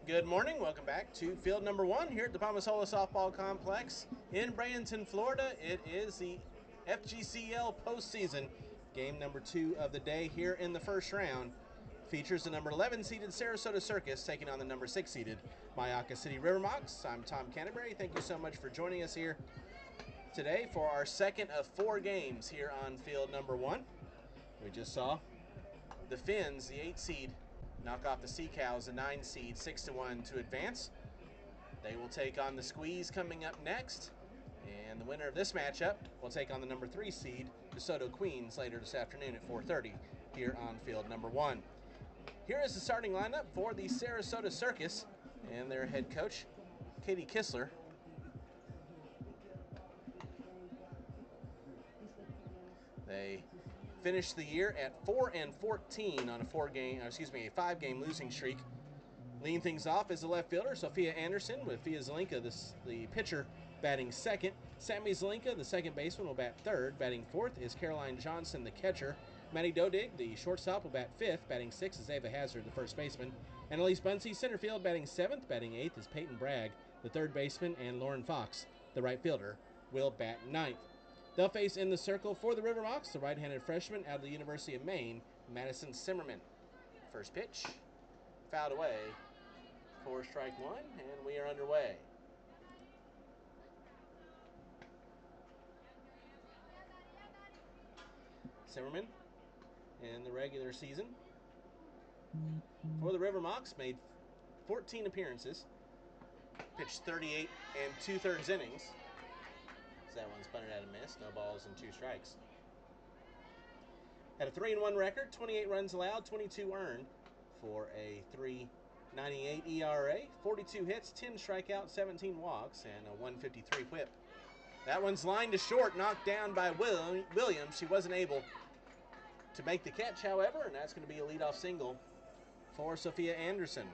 Good morning. Welcome back to field number 1 here at the Palmasola Softball Complex in Bradenton, Florida. It is the FGCL postseason. Game number 2 of the day here in the first round. Features the number 11 seeded Sarasota Circus taking on the number 6 seeded Myakka City River Mocs. I'm Tom Canterbury. Thank you so much for joining us here today for our second of 4 games here on field number 1. We just saw the Finns, the 8 seed, knock off the Sea Cows, the 9 seed, 6-1 to advance. They will take on the Squeeze coming up next. And the winner of this matchup will take on the number 3 seed, DeSoto Queens, later this afternoon at 4:30 here on field number 1. Here is the starting lineup for the Sarasota Circus and their head coach, Katie Kistler. They finished the year at 4-14 on a 5-game losing streak. Leading things off is the left fielder, Sophia Anderson, with Fia Zelinka, the pitcher, batting second. Sammy Zelinka, the second baseman, will bat third. Batting fourth is Caroline Johnson, the catcher. Maddie Dodig, the shortstop, will bat fifth. Batting sixth is Ava Hazard, the first baseman. And Elise Bunsey, center field, batting seventh. Batting eighth is Peyton Bragg, the third baseman. And Lauren Fox, the right fielder, will bat ninth. They'll face in the circle for the River Mocs, the right-handed freshman out of the University of Maine, Madison Simmerman. First pitch, fouled away for strike one, and we are underway. Simmerman, in the regular season, for the River Mocs, made 14 appearances, pitched 38 and 2/3 innings. That one's punted out and missed. No balls and 2 strikes. Had a 3-1 record, 28 runs allowed, 22 earned for a 3.98 ERA, 42 hits, 10 strikeouts, 17 walks, and a 153 whip. That one's lined to short, knocked down by Williams. She wasn't able to make the catch, however, and that's going to be a leadoff single for Sophia Anderson.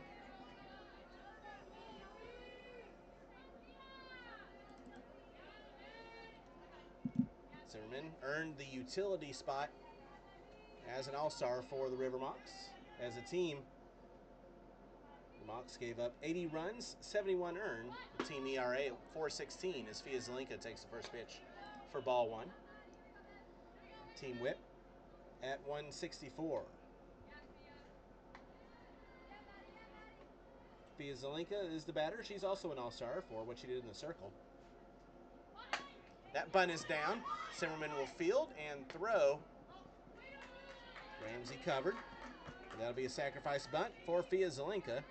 Zimmerman earned the utility spot as an all-star for the River Mocs. As a team, the Mocs gave up 80 runs, 71 earned. The team ERA at 4.16 as Fia Zelinka takes the first pitch for ball 1. Team whip at 164. Fia Zelinka is the batter. She's also an all-star for what she did in the circle. That bunt is down. Simmerman will field and throw. Ramsey covered. That'll be a sacrifice bunt for Fia Zelinka.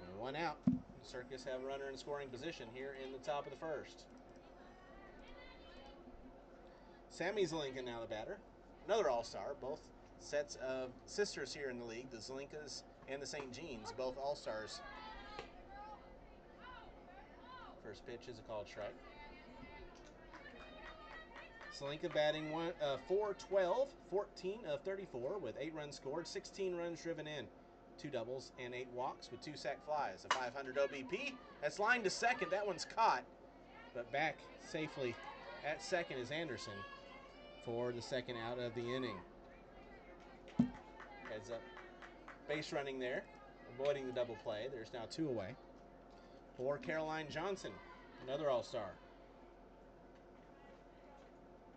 And 1 out. Circus have a runner in scoring position here in the top of the first. Sammy Zelinka now the batter. Another all-star. Both sets of sisters here in the league, the Zelinkas and the St. Jeans, both all-stars. First pitch is a called strike. Zelinka batting 4-12, 14 of 34 with 8 runs scored, 16 runs driven in, 2 doubles and 8 walks with 2 sac flies. A 500 OBP. That's lined to second. That one's caught, but back safely at second is Anderson for the second out of the inning. Heads up, base running there, avoiding the double play. There's now 2 away. For Caroline Johnson, another all-star.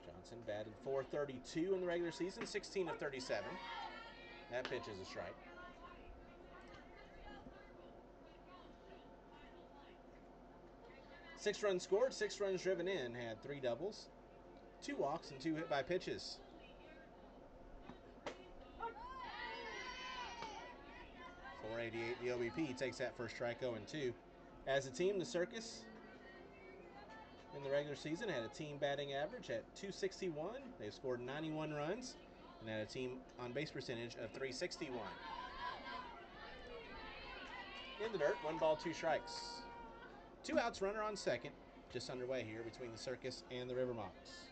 Johnson batted .432 in the regular season, 16 of 37. That pitch is a strike. Six runs scored, 6 runs driven in, had 3 doubles, 2 walks, and 2 hit by pitches. .488 the OBP, takes that first strike 0-2. As a team, the Circus in the regular season had a team batting average at .261. They've scored 91 runs and had a team on base percentage of .361. In the dirt, 1 ball, 2 strikes. 2 outs, runner on second. Just underway here between the Circus and the River Mocs.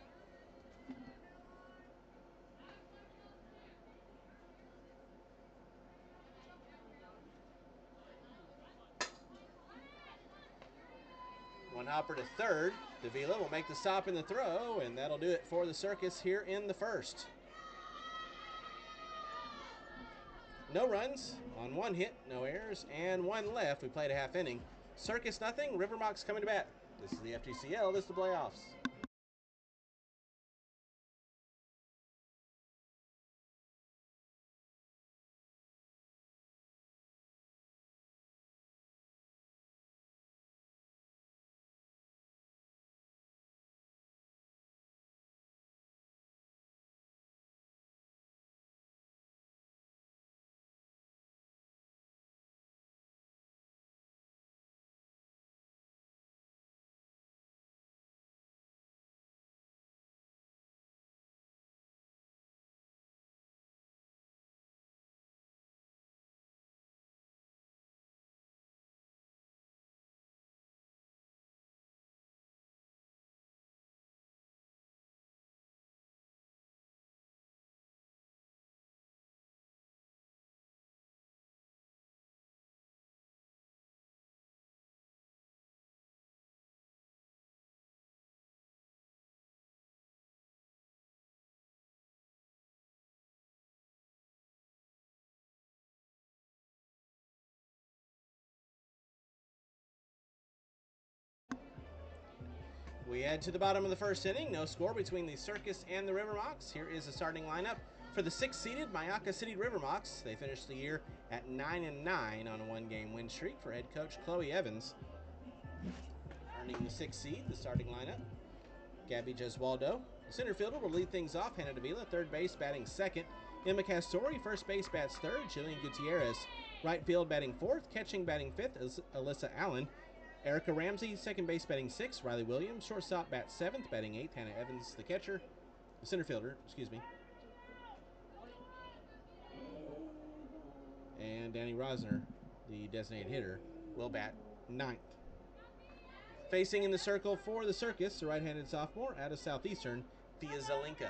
One hopper to third. Davila will make the stop in the throw, and that'll do it for the Circus here in the first. No runs on 1 hit, no errors, and 1 left. We played a half inning. Circus nothing, River Mocs coming to bat. This is the FGCL, this is the playoffs. We head to the bottom of the first inning. No score between the Circus and the River Mocs. Here is the starting lineup for the 6th-seeded Myakka City River Mocs. They finished the year at 9-9 on a 1-game win streak for head coach Chloe Evans. Earning the 6th seed, the starting lineup. Gabby Gesualdo. The center fielder will lead things off. Hannah Davila, third base, batting second. Emma Castori, first base, bats third. Jillian Gutierrez, right field, batting fourth. Catching, batting fifth, is Alyssa Allen. Erica Ramsey, second base, batting sixth. Riley Williams, shortstop, bats seventh, batting eighth. Hannah Evans, the catcher. The center fielder, excuse me. And Danny Rosner, the designated hitter, will bat ninth. Facing in the circle for the Circus, the right-handed sophomore out of Southeastern, Thea Zelinka.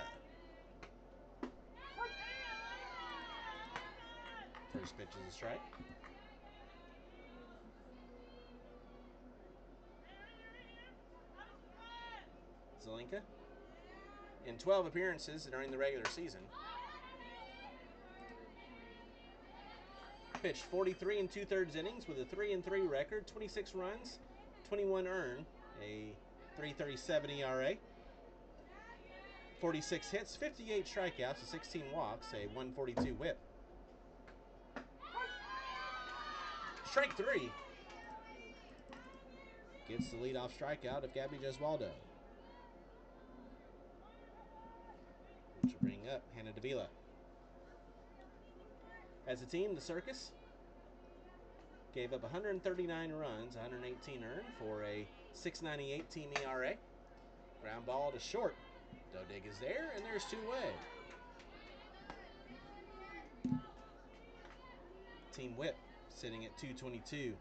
First pitch is a strike. Zelinka, in 12 appearances during the regular season, pitched 43 and 2/3 innings with a 3-3 record, 26 runs, 21 earned, a 3.37 ERA, 46 hits, 58 strikeouts, 16 walks, a 142 whip. Strike 3. Gets the leadoff strikeout of Gabby Gesualdo. Which will bring up Hannah Davila. As a team, the Circus gave up 139 runs, 118 earned for a 6.98 team ERA. Ground ball to short. Dodig is there, and there's two away. Team whip sitting at 222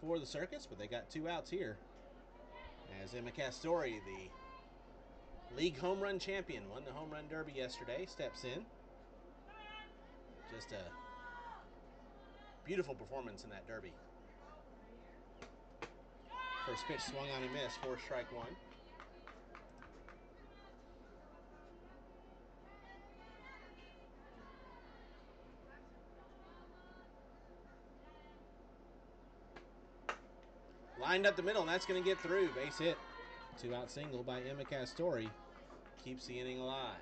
for the Circus, but they got 2 outs here. As Emma Castori, the league home run champion, won the home run derby yesterday, steps in. Just a beautiful performance in that derby. First pitch swung on and missed for strike 1. Lined up the middle, and that's going to get through. Base hit. 2-out single by Emma Castori. Keeps the inning alive.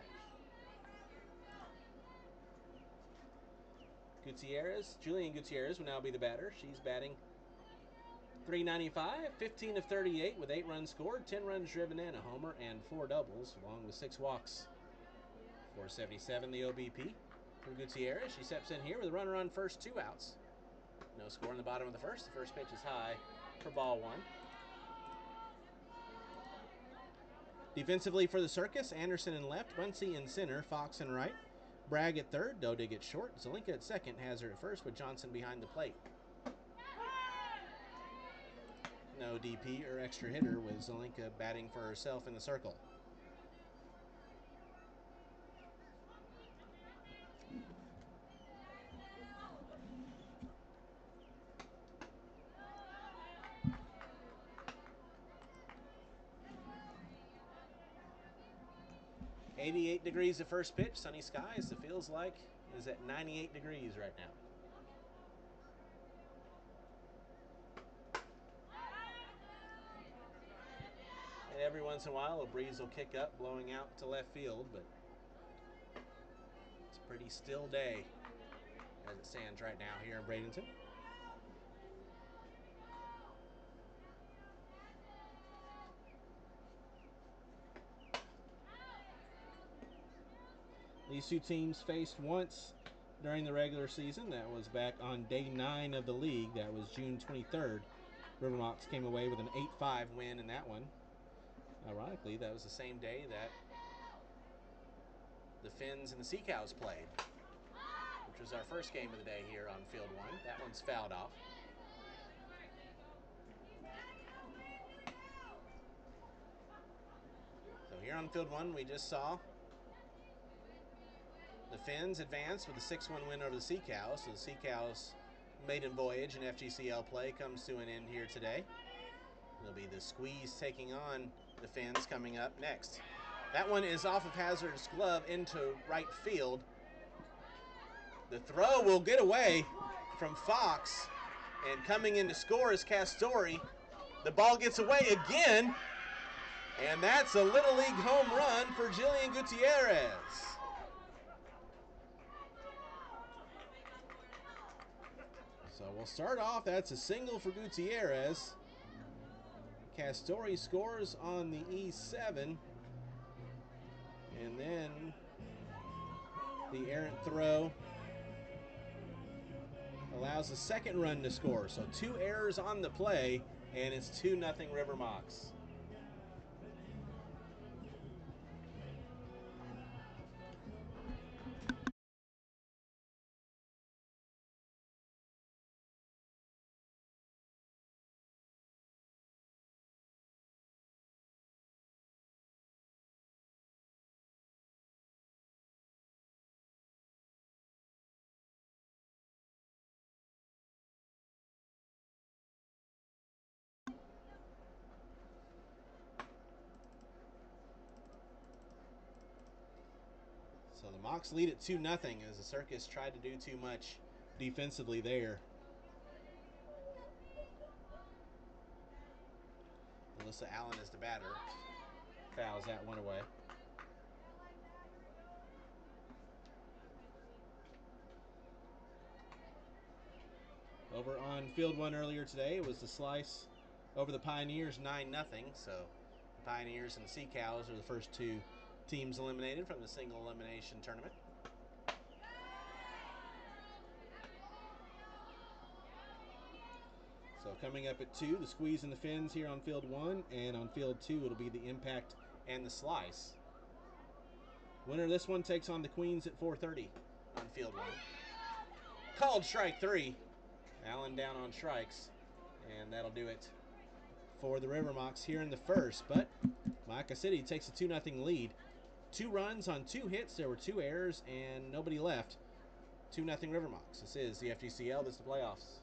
Julian Gutierrez will now be the batter. She's batting .395, 15 of 38 with 8 runs scored, 10 runs driven in, a homer, and 4 doubles, along with 6 walks. .477 the OBP from Gutierrez. She steps in here with a runner on first, 2 outs. No score in the bottom of the first. The first pitch is high for ball 1. Defensively for the Circus, Anderson in left, Bunsey in center, Fox in right, Bragg at third, Dodig at short, Zelinka at second, Hazard at first with Johnson behind the plate. No DP or extra hitter with Zelinka batting for herself in the circle. .88 degrees the first pitch, sunny skies. It feels like is at 98 degrees right now. And every once in a while, a breeze will kick up, blowing out to left field, but it's a pretty still day as it stands right now here in Bradenton. These two teams faced once during the regular season. That was back on day 9 of the league. That was June 23rd. River Mocs came away with an 8-5 win in that one. Ironically, that was the same day that the Finns and the Sea Cows played, which was our first game of the day here on Field 1. That one's fouled off. So here on Field 1, we just saw the Finns advance with a 6-1 win over the Sea Cows. So the Sea Cows' maiden voyage in FGCL play comes to an end here today. It'll be the Squeeze taking on the Finns coming up next. That one is off of Hazard's glove into right field. The throw will get away from Fox, and coming in to score is Castori. The ball gets away again, and that's a Little League home run for Jillian Gutierrez. So we'll start off, that's a single for Gutierrez. Castori scores on the E7, and then the errant throw allows a second run to score. So 2 errors on the play, and it's 2-0 River Mocs. So the Mocs lead at 2-0 as the Circus tried to do too much defensively there. Alyssa Allen is the batter. Fouls that one away. Over on Field 1 earlier today, it was the slice over the Pioneers 9-0. So the Pioneers and the Sea Cows are the first 2 teams eliminated from the single elimination tournament. So coming up at 2, the Squeeze and the Finns here on Field 1, and on Field 2 it'll be the Impact and the Slice. Winner of this one takes on the Queens at 4:30 on Field 1. Called strike 3. Allen down on strikes, and that'll do it for the River Mocs here in the first. But like I said, he takes a 2-0 lead. 2 runs on 2 hits. There were 2 errors and nobody left. 2-0 River Mocs. This is the FGCL. This is the playoffs.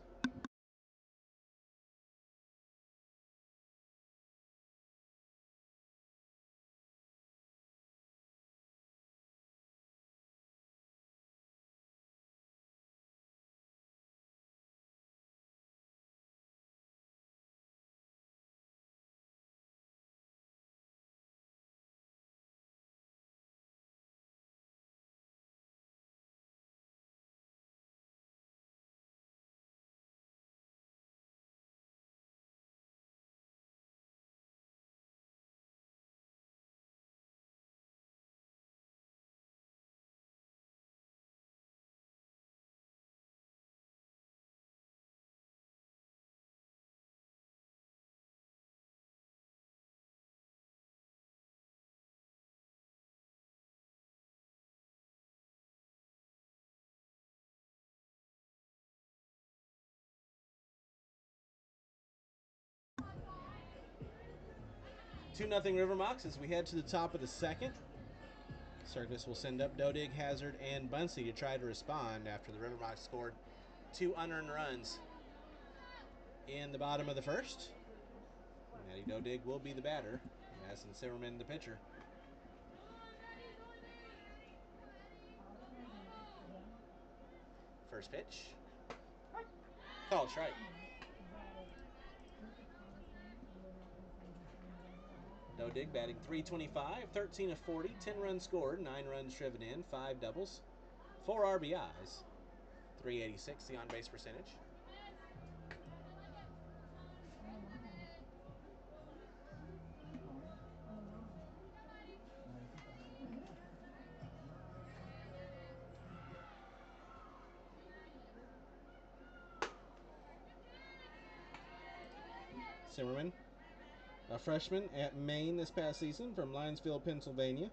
Two nothing River Mocs as we head to the top of the second. Circus will send up Dodig, Hazard, and Bunsey to try to respond after the River Mocs scored 2 unearned runs in the bottom of the first. Maddie Dodig will be the batter. Madison Zimmerman the pitcher. First pitch. Called strike. Dodig batting .325, 13 of 40, 10 runs scored, 9 runs driven in, 5 doubles, 4 RBIs, .386 the on-base percentage. Zimmerman, a freshman at Maine this past season from Lionsville, Pennsylvania.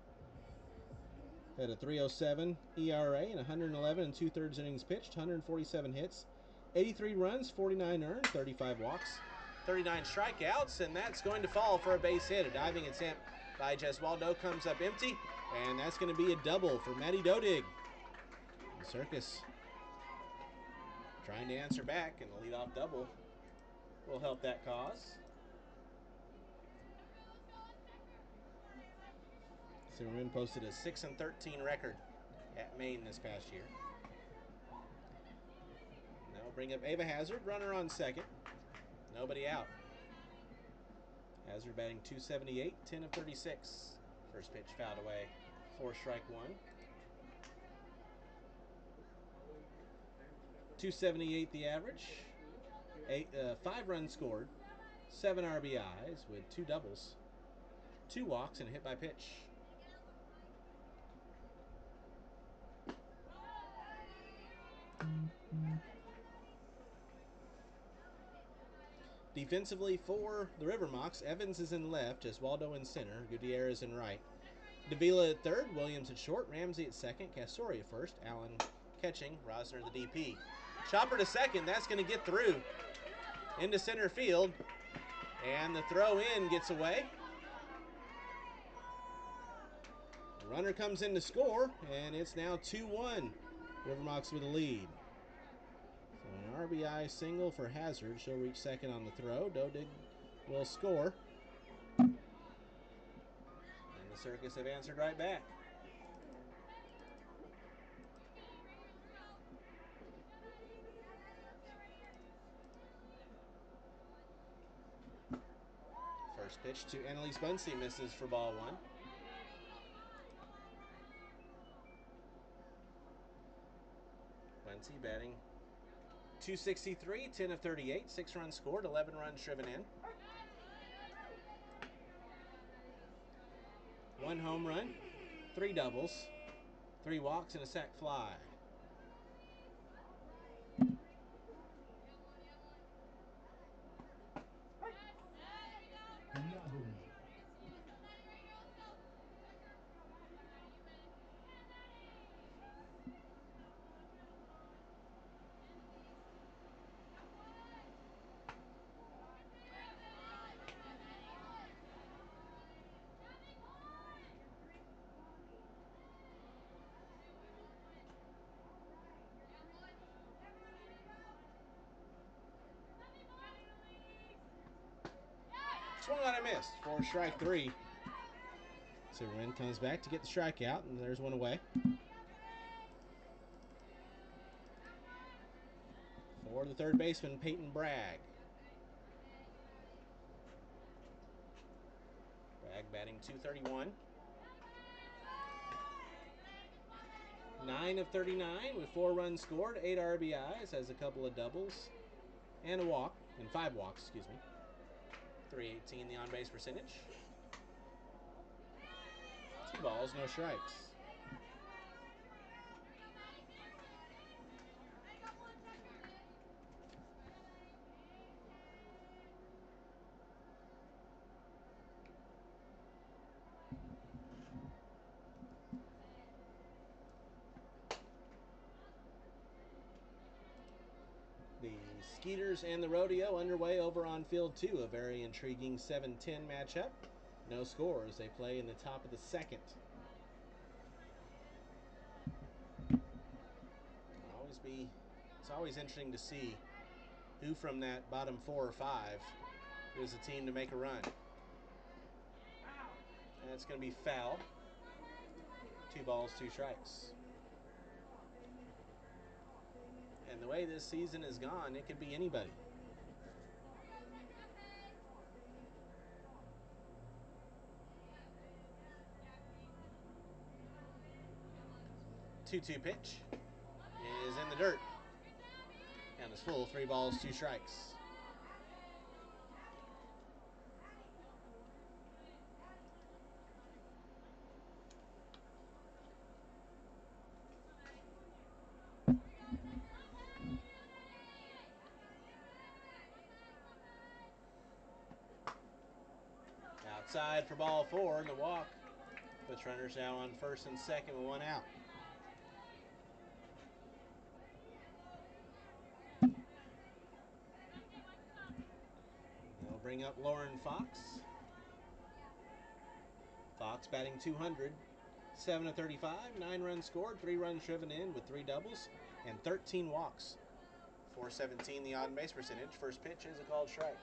Had a .307 ERA and 111 and 2/3 innings pitched, 147 hits, 83 runs, 49 earned, 35 walks, 39 strikeouts, and that's going to fall for a base hit. A diving attempt by Gesualdo comes up empty, and that's going to be a double for Matty Dodig. The Circus trying to answer back, and the leadoff double will help that cause. Zimmerman posted a 6-13 record at Maine this past year. That will bring up Ava Hazard, runner on second. Nobody out. Hazard batting .278, 10 of 36. First pitch fouled away, 4 strike 1. .278 the average. 5 runs scored, 7 RBIs with 2 doubles, 2 walks, and a hit by pitch. Defensively for the River Mocs, Evans is in left, Gesualdo in center, Gutierrez in right. Davila at third, Williams at short, Ramsey at second, Castori at first, Allen catching, Rosner the DP. Chopper to second, that's going to get through into center field, and the throw in gets away. The runner comes in to score, and it's now 2-1. River Mocs with a lead. So an RBI single for Hazard. She'll reach second on the throw. Dodig will score. And the Circus have answered right back. First pitch to Annalise Bunsey misses for ball 1. Bunsey batting .263, 10 of 38, 6 runs scored, 11 runs driven in. 1 home run, 3 doubles, 3 walks, and a sac fly. Swung on and missed for strike 3. Zimmerman comes back to get the strikeout, and there's one away. For the third baseman, Peyton Bragg. Bragg batting .231. 9 of 39 with 4 runs scored, 8 RBIs, has a couple of doubles, and a walk, and 5 walks, excuse me. .318 the on-base percentage. 2 balls, no strikes. The Skeeters and the Rodeo underway over on field 2. A very intriguing 7-10 matchup. No scores. They play in the top of the second. It's always interesting to see who from that bottom 4 or 5 is a team to make a run. That's going to be foul. 2 balls, 2 strikes. And the way this season is gone, it could be anybody. 2-2 pitch is in the dirt. Count is full, 3 balls, 2 strikes. Outside for ball 4, the walk. Puts runners now on first and second with 1 out. They'll bring up Lauren Fox. Fox batting .200, 7 of 35, 9 runs scored, 3 runs driven in with 3 doubles and 13 walks. .417 the on base percentage. First pitch is a called strike.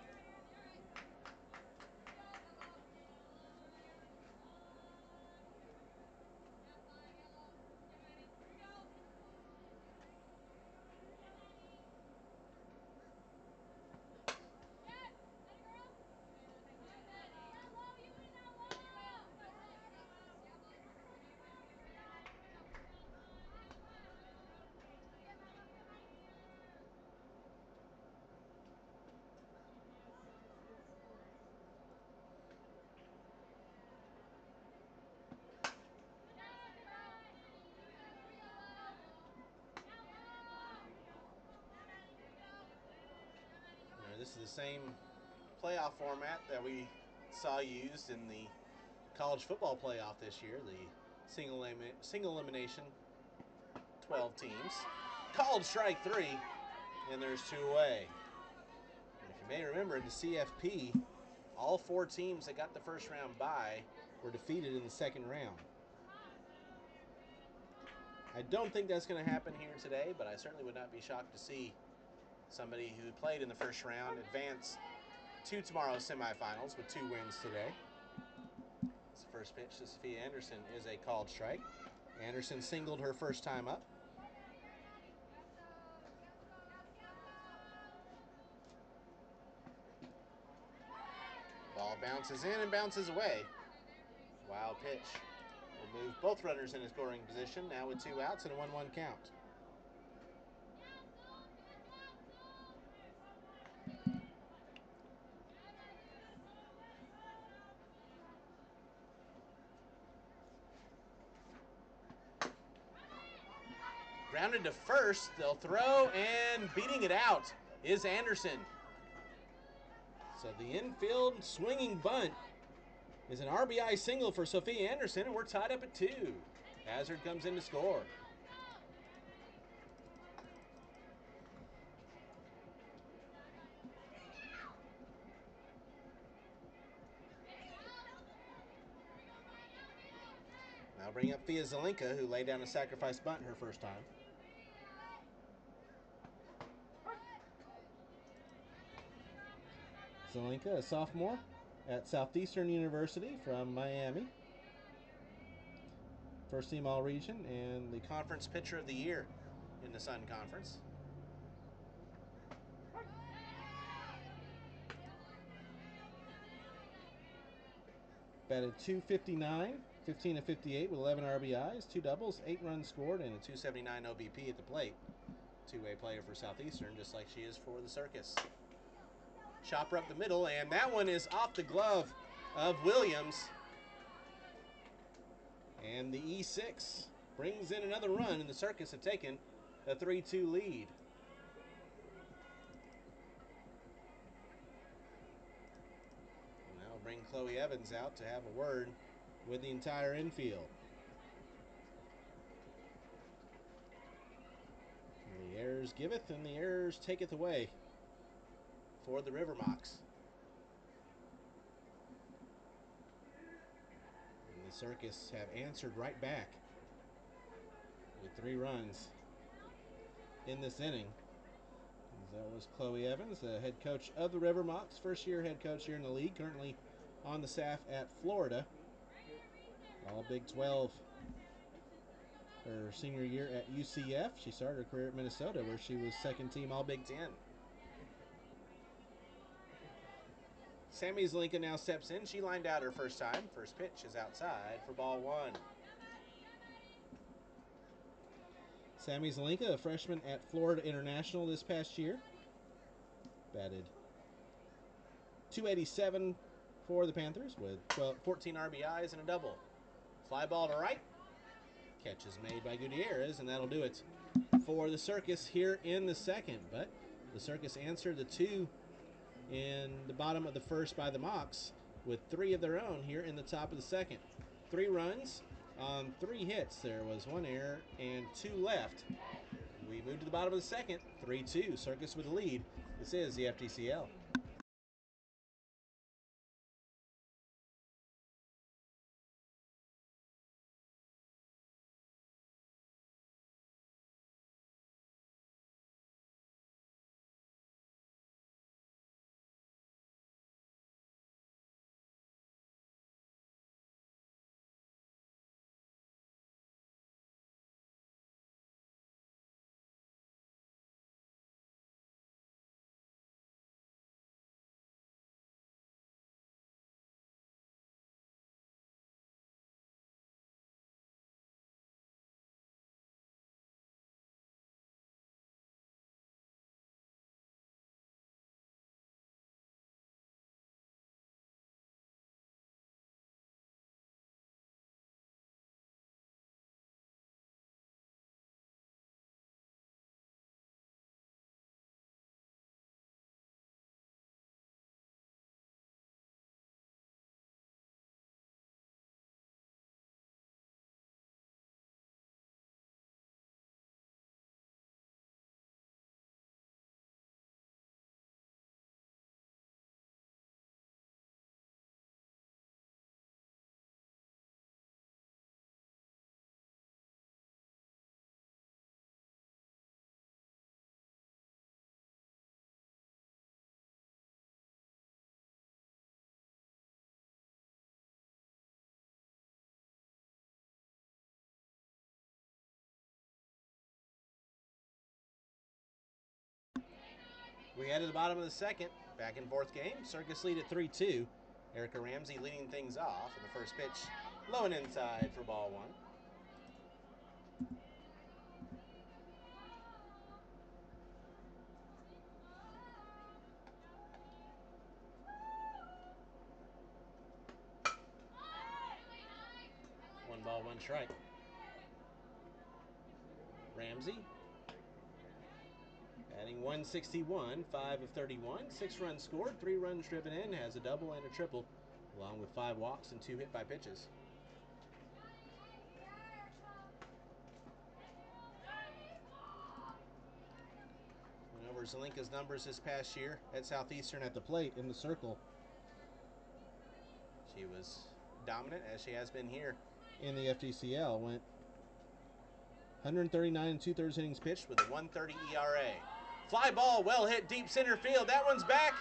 This is the same playoff format that we saw used in the college football playoff this year, the single elimination, 12 teams. Called strike 3, and there's 2 away. And if you may remember, in the CFP, all 4 teams that got the first round bye were defeated in the second round. I don't think that's going to happen here today, but I certainly would not be shocked to see somebody who played in the first round advance to tomorrow's semifinals with 2 wins today. This first pitch to Sophia Anderson is a called strike. Anderson singled her first time up. Ball bounces in and bounces away. Wild pitch will move both runners in a scoring position, now with 2 outs and a 1-1 count. Grounded to first, they'll throw, and beating it out is Anderson. So the infield swinging bunt is an RBI single for Sophia Anderson, and we're tied up at 2. Hazard comes in to score. Now bring up Fia Zelenka, who laid down a sacrifice bunt her first time. Zelenka, a sophomore at Southeastern University from Miami. First team All-Region and the Conference Pitcher of the Year in the Sun Conference. Batted .259, 15 of 58 with 11 RBIs, 2 doubles, 8 runs scored, and a .279 OBP at the plate. Two-way player for Southeastern, just like she is for the Circus. Chopper up the middle, and that one is off the glove of Williams. And the E6 brings in another run, and the Circus have taken a 3-2 lead. And now we'll bring Chloe Evans out to have a word with the entire infield. And the errors giveth, and the errors taketh away for the River Mocs. And the Circus have answered right back with 3 runs in this inning. That was Chloe Evans, the head coach of the River Mocs, first-year head coach here in the league, currently on the staff at Florida. All Big 12 her senior year at UCF. She started her career at Minnesota, where she was second team All Big Ten. Sammy Zelinka now steps in. She lined out her first time. First pitch is outside for ball one. Sammy Zelinka, a freshman at Florida International this past year. Batted .287 for the Panthers with 14 RBIs and a double. Fly ball to right. Catch is made by Gutierrez, and that'll do it for the Circus here in the second. But the Circus answered the two in the bottom of the first by the Mocs with three of their own here in the top of the second. 3 runs on 3 hits. There was 1 error and 2 left. We move to the bottom of the second. 3-2. Circus with the lead. This is the FGCL. We head to the bottom of the second. Back and forth game. Circus lead at 3-2. Erica Ramsey leading things off in the first pitch. Low and inside for ball one. One ball, one strike. Ramsey batting .161, 5 of 31, 6 runs scored, 3 runs driven in, has a double and a triple, along with 5 walks and 2 hit by pitches. Went over Zelinka's numbers this past year at Southeastern at the plate in the circle. She was dominant, as she has been here in the FGCL. Went 139 2/3 innings pitched with a 1.30 ERA. Fly ball, well hit deep center field. That one's back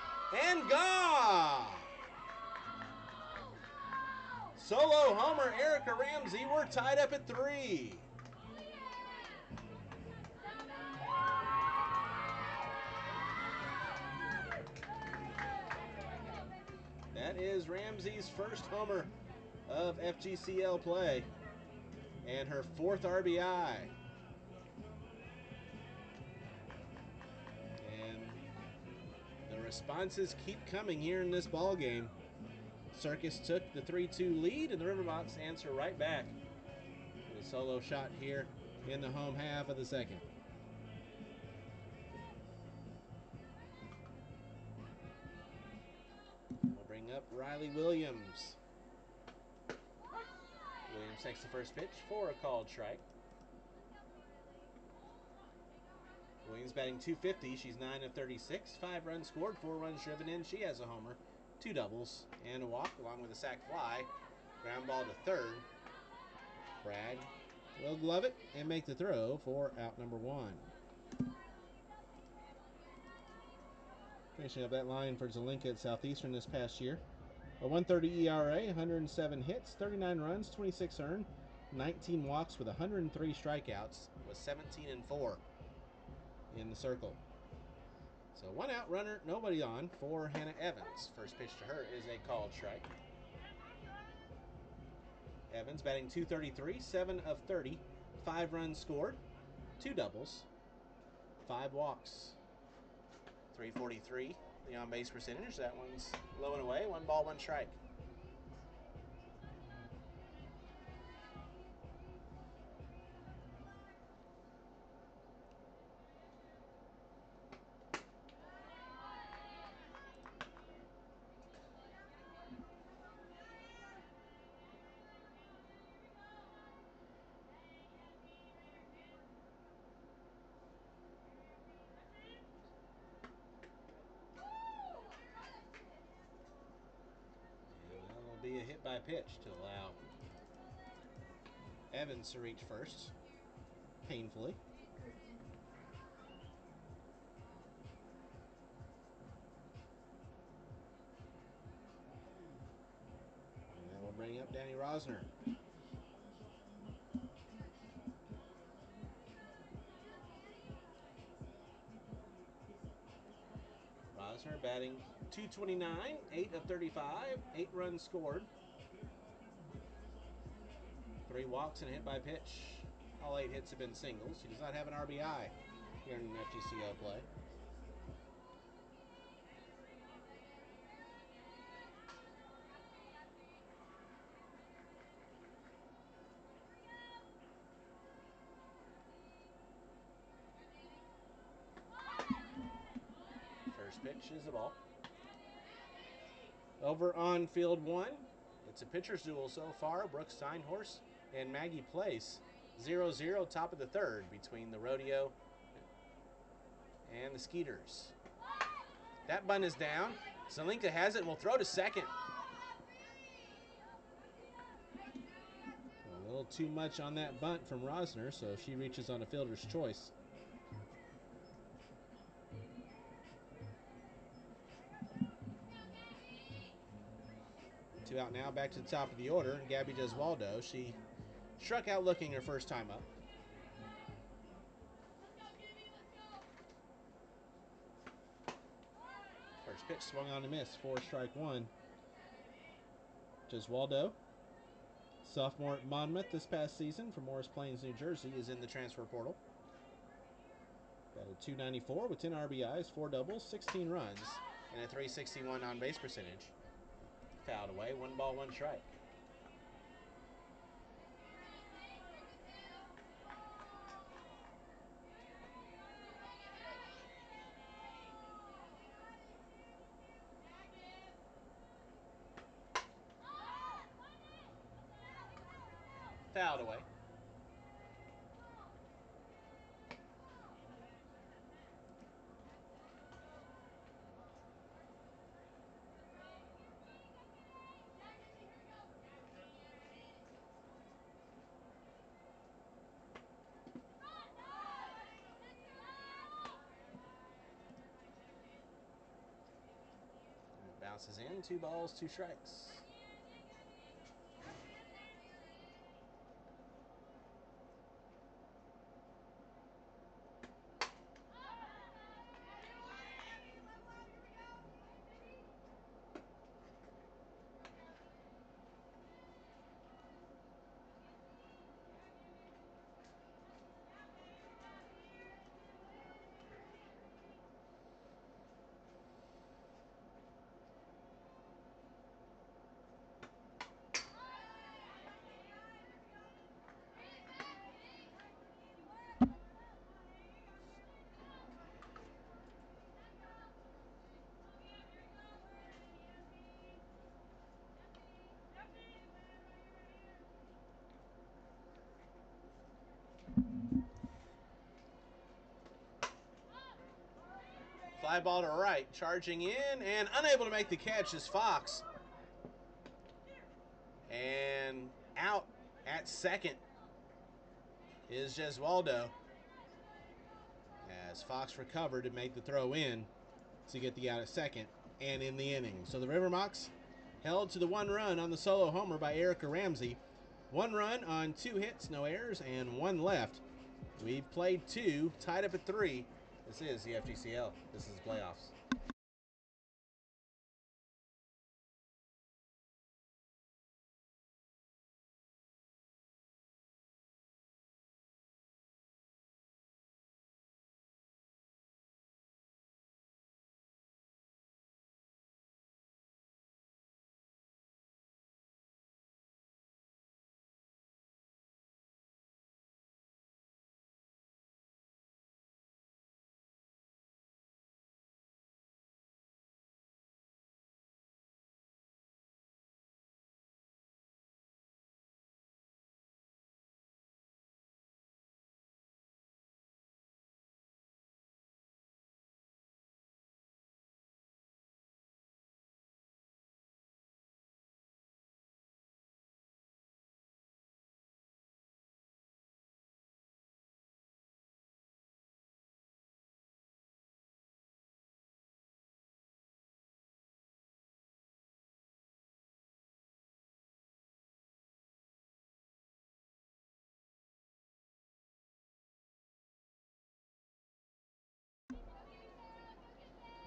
and gone. Solo homer, Erica Ramsey. We're tied up at 3. That is Ramsey's first homer of FGCL play and her 4th RBI. The responses keep coming here in this ball game. Circus took the 3-2 lead, and the Riverbots answer right back with a solo shot here in the home half of the second. We'll bring up Riley Williams. Williams takes the first pitch for a called strike. Williams batting .250. She's 9 of 36. 5 runs scored, 4 runs driven in. She has a homer, 2 doubles, and a walk, along with a sac fly. Ground ball to third. Bragg will glove it and make the throw for out number 1. Finishing up that line for Zelinka at Southeastern this past year. A 1.30 ERA, 107 hits, 39 runs, 26 earned, 19 walks with 103 strikeouts, was 17-4 in the circle. So 1 out, runner, nobody on for Hannah Evans. First pitch to her is a called strike. Evans batting .233, 7 of 30, 5 runs scored, 2 doubles, 5 walks. .343, the on-base percentage. That one's low and away. 1 ball, 1 strike. That'll be a hit by pitch to allow Evans to reach first, painfully. And that will bring up Danny Rosner. Rosner batting .229, 8 of 35, 8 runs scored, 3 walks and a hit by pitch. All 8 hits have been singles. He does not have an RBI here in FGCL play. First pitch is the ball. Over on field 1, it's a pitcher's duel so far. Brooke Steinhorst and Maggie Place. 0-0 top of the third between the Rodeo and the Skeeters. That bunt is down. Zelinka has it and will throw to second. A little too much on that bunt from Rosner, so she reaches on a fielder's choice. Two out now, back to the top of the order. Gabby Deswaldo, she struck out looking her first time up. First pitch swung on a miss for strike 1. Deswaldo, sophomore at Monmouth this past season from Morris Plains, New Jersey, is in the transfer portal. Batted .294 with 10 RBIs, 4 doubles, 16 runs, and a .361 on-base percentage. Fouled away, 1 ball, 1 strike. Fouled away. Bounces in, 2 balls, 2 strikes. Fly ball to right, charging in, and unable to make the catch is Fox. And out at second is Gesualdo, as Fox recovered to make the throw in to get the out at second and in the inning. So the River Mocs held to the 1 run on the solo homer by Erica Ramsey. 1 run on 2 hits, no errors, and 1 left. We've played 2, tied up at 3. This is the FGCL. This is playoffs.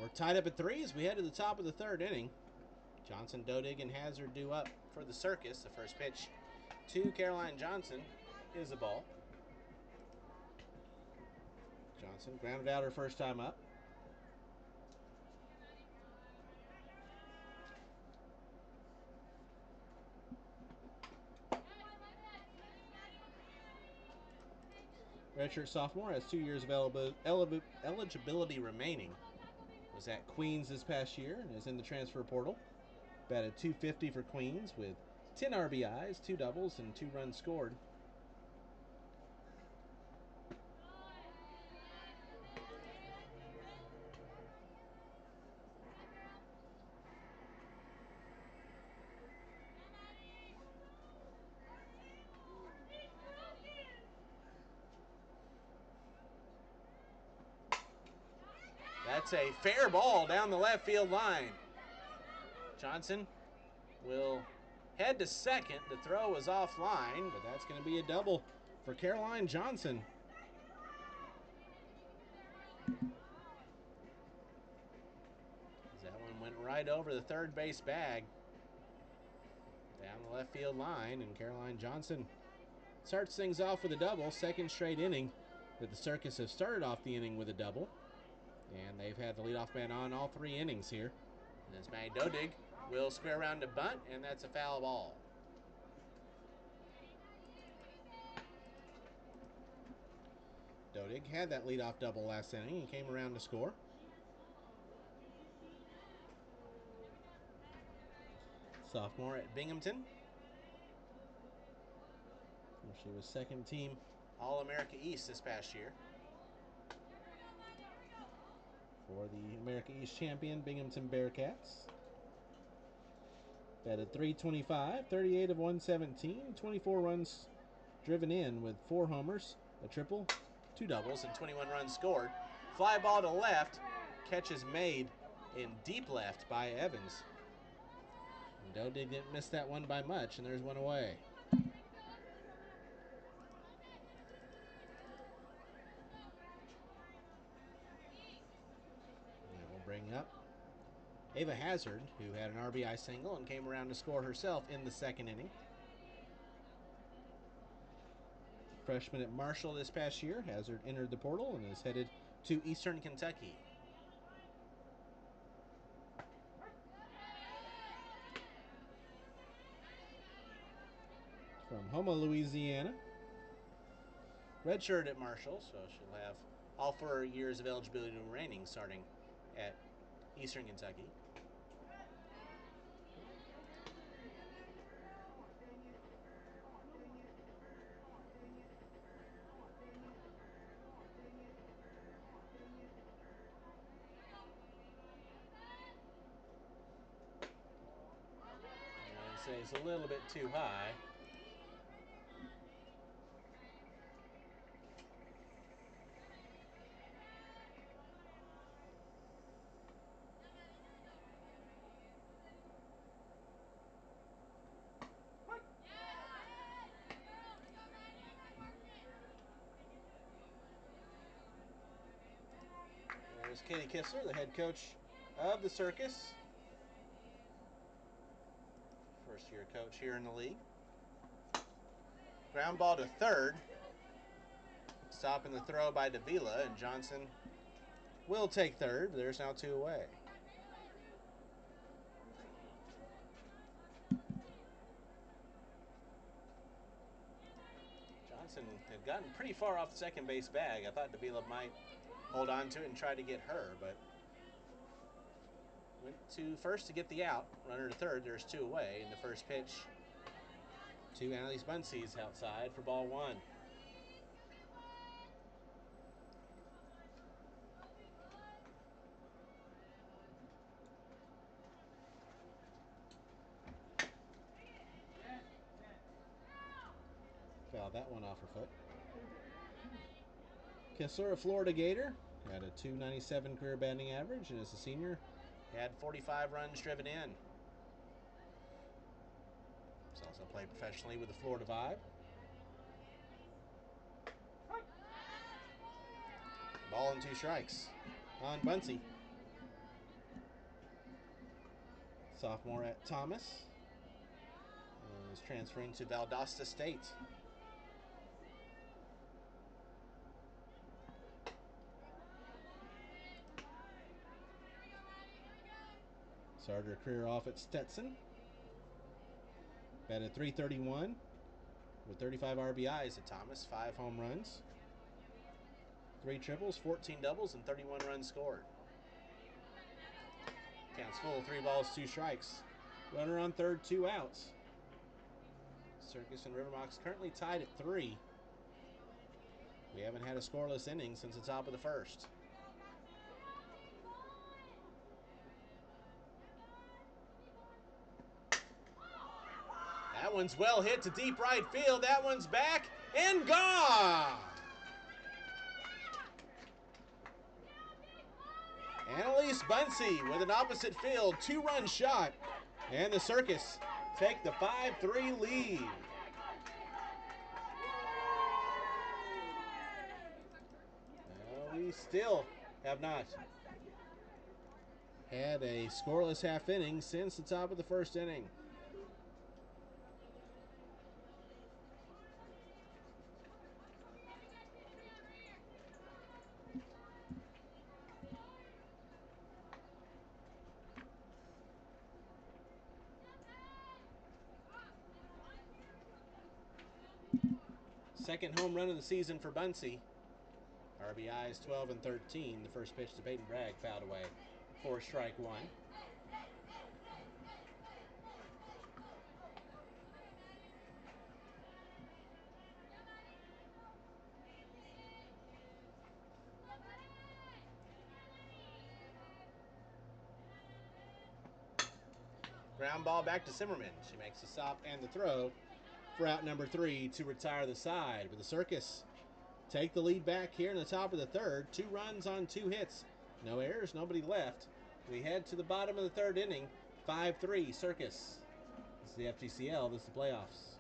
We're tied up at 3 as we head to the top of the 3rd inning. Johnson, Dodig, and Hazard due up for the Circus. The first pitch to Caroline Johnson is a ball. Johnson grounded out her first time up. Redshirt sophomore has 2 years of eligibility remaining. Was at Queens this past year and is in the transfer portal. Batted .250 for Queens with 10 RBIs, 2 doubles, and 2 runs scored. That's a fair ball down the left field line. Johnson will head to second. The throw was offline, but that's going to be a double for Caroline Johnson. That one went right over the third base bag. Down the left field line, and Caroline Johnson starts things off with a double. Second straight inning that the Circus have started off the inning with a double. And they've had the leadoff man on all 3 innings here. And this Maddie Dodig will square around to bunt, and that's a foul ball. Dodig had that leadoff double last inning and came around to score. Sophomore at Binghamton. She was second team All-America East this past year. For the America East champion Binghamton Bearcats. Batted .325, 38 of 117, 24 runs driven in with 4 homers, a triple, 2 doubles, and 21 runs scored. Fly ball to left, catch is made in deep left by Evans. And Dodig didn't miss that one by much, and there's one away. Bring up Ava Hazard, who had an RBI single and came around to score herself in the second inning. Freshman at Marshall this past year, Hazard entered the portal and is headed to Eastern Kentucky. From Houma, Louisiana. Redshirt at Marshall, so she'll have all 4 years of eligibility remaining starting at Eastern Kentucky. I'd say it's a little bit too high. Katie Kissler, the head coach of the Circus. First-year coach here in the league. Ground ball to third. Stopping the throw by Davila, and Johnson will take third. There's now 2 away. Johnson had gotten pretty far off the second base bag. I thought Davila might hold on to it and try to get her, but went to first to get the out. Runner to third. There's 2 away in the first pitch. To Annalise Bunce's outside for ball 1. Fouled that one off her foot. Kissler, a Florida Gator, had a .297 career batting average, and as a senior, had 45 runs driven in. He's also played professionally with the Florida Vibe. Ball and 2 strikes on Buncey. Sophomore at Thomas. Is transferring to Valdosta State. Started her career off at Stetson. Batted .331 with 35 RBIs at Thomas, 5 home runs, 3 triples, 14 doubles, and 31 runs scored. Counts full, 3 balls, 2 strikes. Runner on third, 2 outs. Circus and River Mocs currently tied at 3. We haven't had a scoreless inning since the top of the first. That one's well hit to deep right field. That one's back and gone. Annalise Buncey with an opposite field 2-run shot. And the Circus take the 5-3 lead. We still have not had a scoreless half inning since the top of the first inning. Second home run of the season for Buncey. RBIs 12 and 13. The first pitch to Peyton Bragg fouled away. 4 strike 1. Ground ball back to Zimmerman. She makes the stop and the throw for out number 3 to retire the side. But the Circus take the lead back here in the top of the third. 2 runs on 2 hits. No errors, nobody left. We head to the bottom of the third inning. 5-3 Circus. This is the FGCL. This is the playoffs.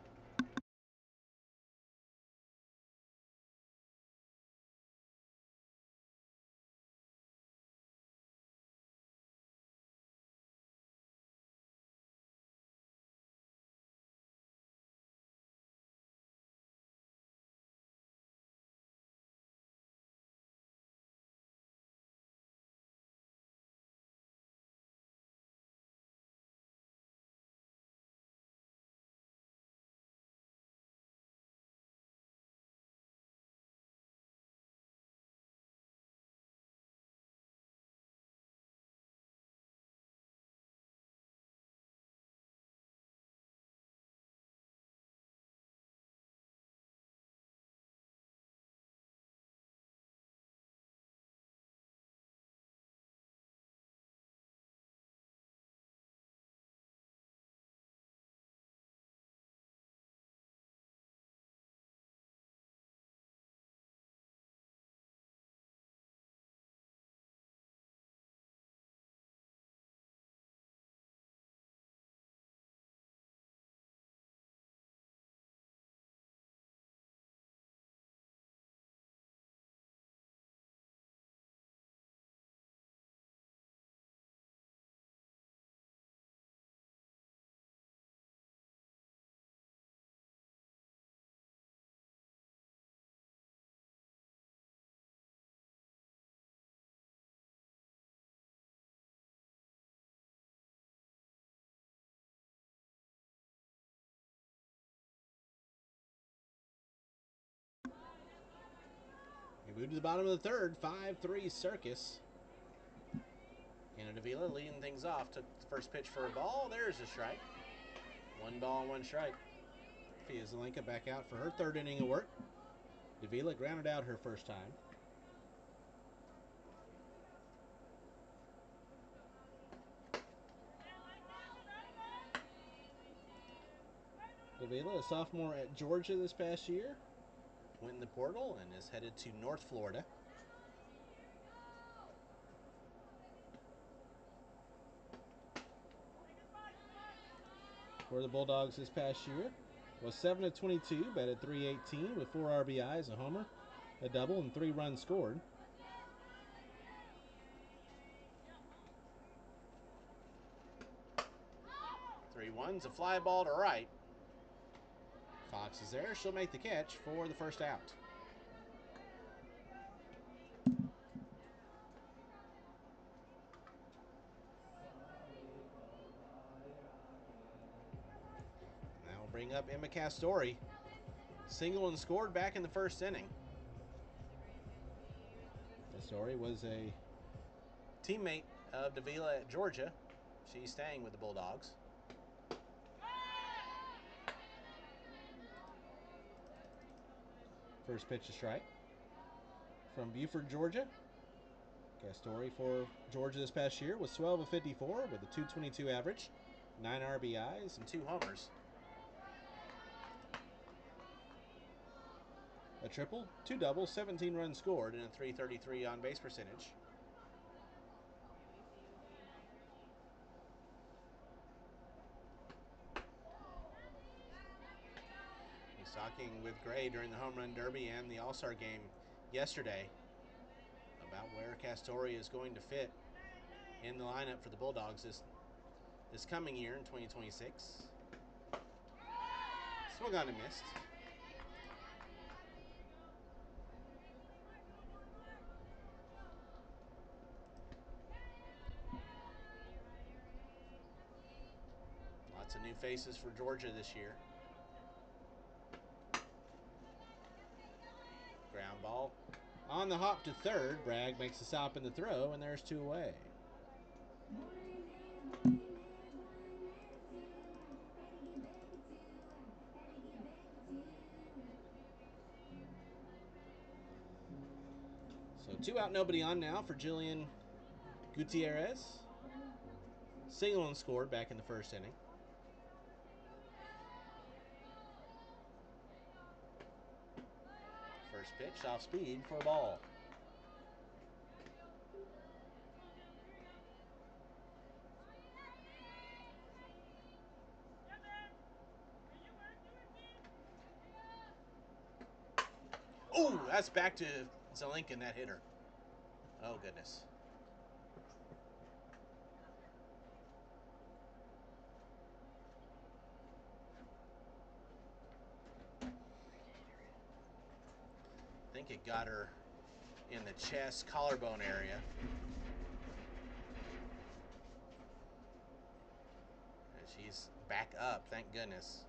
Move to the bottom of the third, 5-3 Circus. Anna Davila leading things off. Took the first pitch for a ball. There's a strike. 1 ball, 1 strike. Fia Zelenka back out for her third inning of work. Davila grounded out her first time. Davila, a sophomore at Georgia this past year, went in the portal and is headed to North Florida. For the Bulldogs this past year, was 7 of 22, batted .318 with 4 RBIs, a homer, a double, and 3 runs scored. Three ones, a fly ball to right. Fox is there. She'll make the catch for the first out. Now we'll bring up Emma Castori. Single and scored back in the first inning. Castori was a teammate of Davila at Georgia. She's staying with the Bulldogs. First pitch to strike. From Buford, Georgia. Castori for Georgia this past year was 12 of 54 with a .222 average, 9 RBIs, and 2 homers. A triple, 2 doubles, 17 runs scored, and a .333 on base percentage. He's talking with Gray during the Home Run Derby and the All-Star game yesterday about where Castori is going to fit in the lineup for the Bulldogs this coming year in 2026. Swung on and missed. Lots of new faces for Georgia this year. Ground ball on the hop to third. Bragg makes a stop in the throw, and there's 2 away. So 2 out, nobody on now for Jillian Gutierrez. Single and scored back in the first inning. First pitch off speed for a ball. Oh, that's back to Zelenka, that hitter. Oh, goodness. I think it got her in the chest, collarbone area. And she's back up, thank goodness.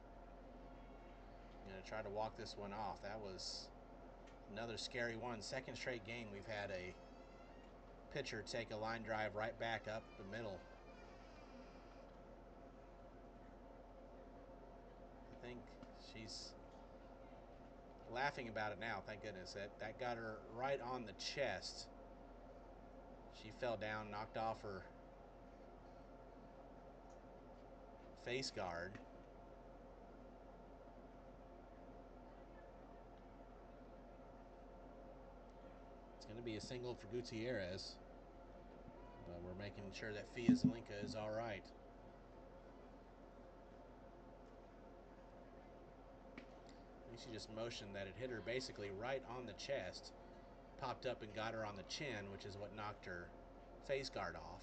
I'm going to try to walk this one off. That was another scary one. Second straight game we've had a pitcher take a line drive right back up the middle. I think she's laughing about it now, thank goodness. That got her right on the chest. She fell down, knocked off her face guard. It's going to be a single for Gutierrez, but we're making sure that Fia Zelenka is all right. I think she just motioned that it hit her basically right on the chest, popped up and got her on the chin, which is what knocked her face guard off.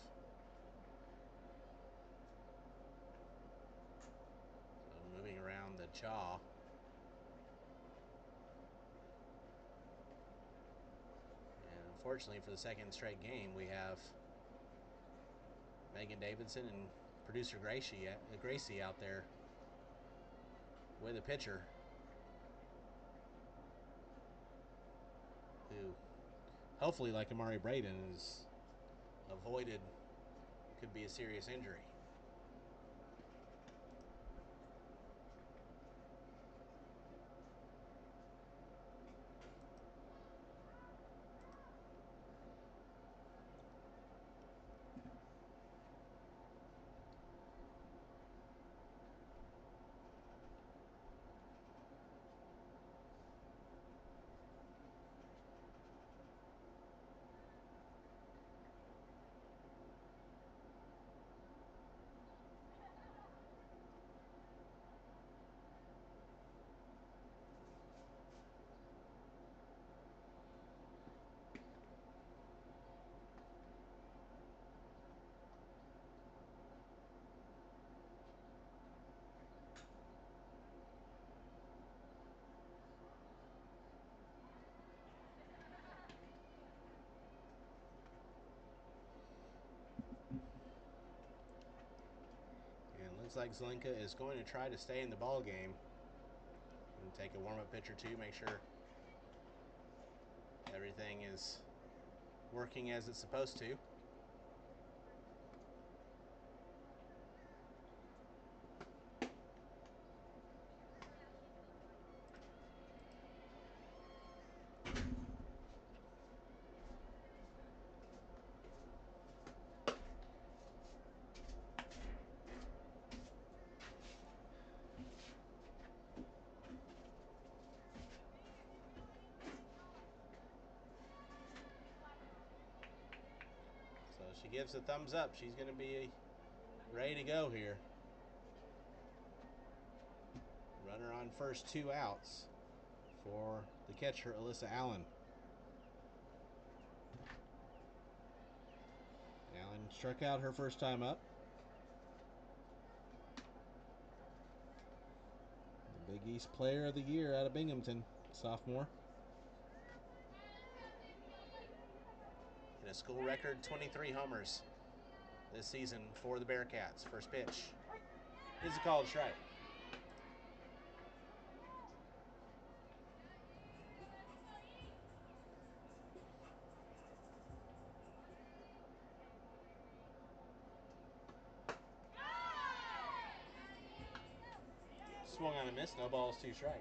So moving around the jaw. Unfortunately, for the second straight game, we have Megan Davidson and producer Gracie out there with a pitcher who hopefully, like Amari Braden, is avoided. Could be a serious injury. Looks like Zelenka is going to try to stay in the ball game and take a warm-up pitch or two, make sure everything is working as it's supposed to. She gives a thumbs up. She's going to be ready to go here. Runner on first, 2 outs for the catcher, Alyssa Allen. Allen struck out her first time up. The Big East Player of the Year out of Binghamton, sophomore. A school record 23 homers this season for the Bearcats. First pitch is a called strike. Swung on a miss, no balls, 2 strikes.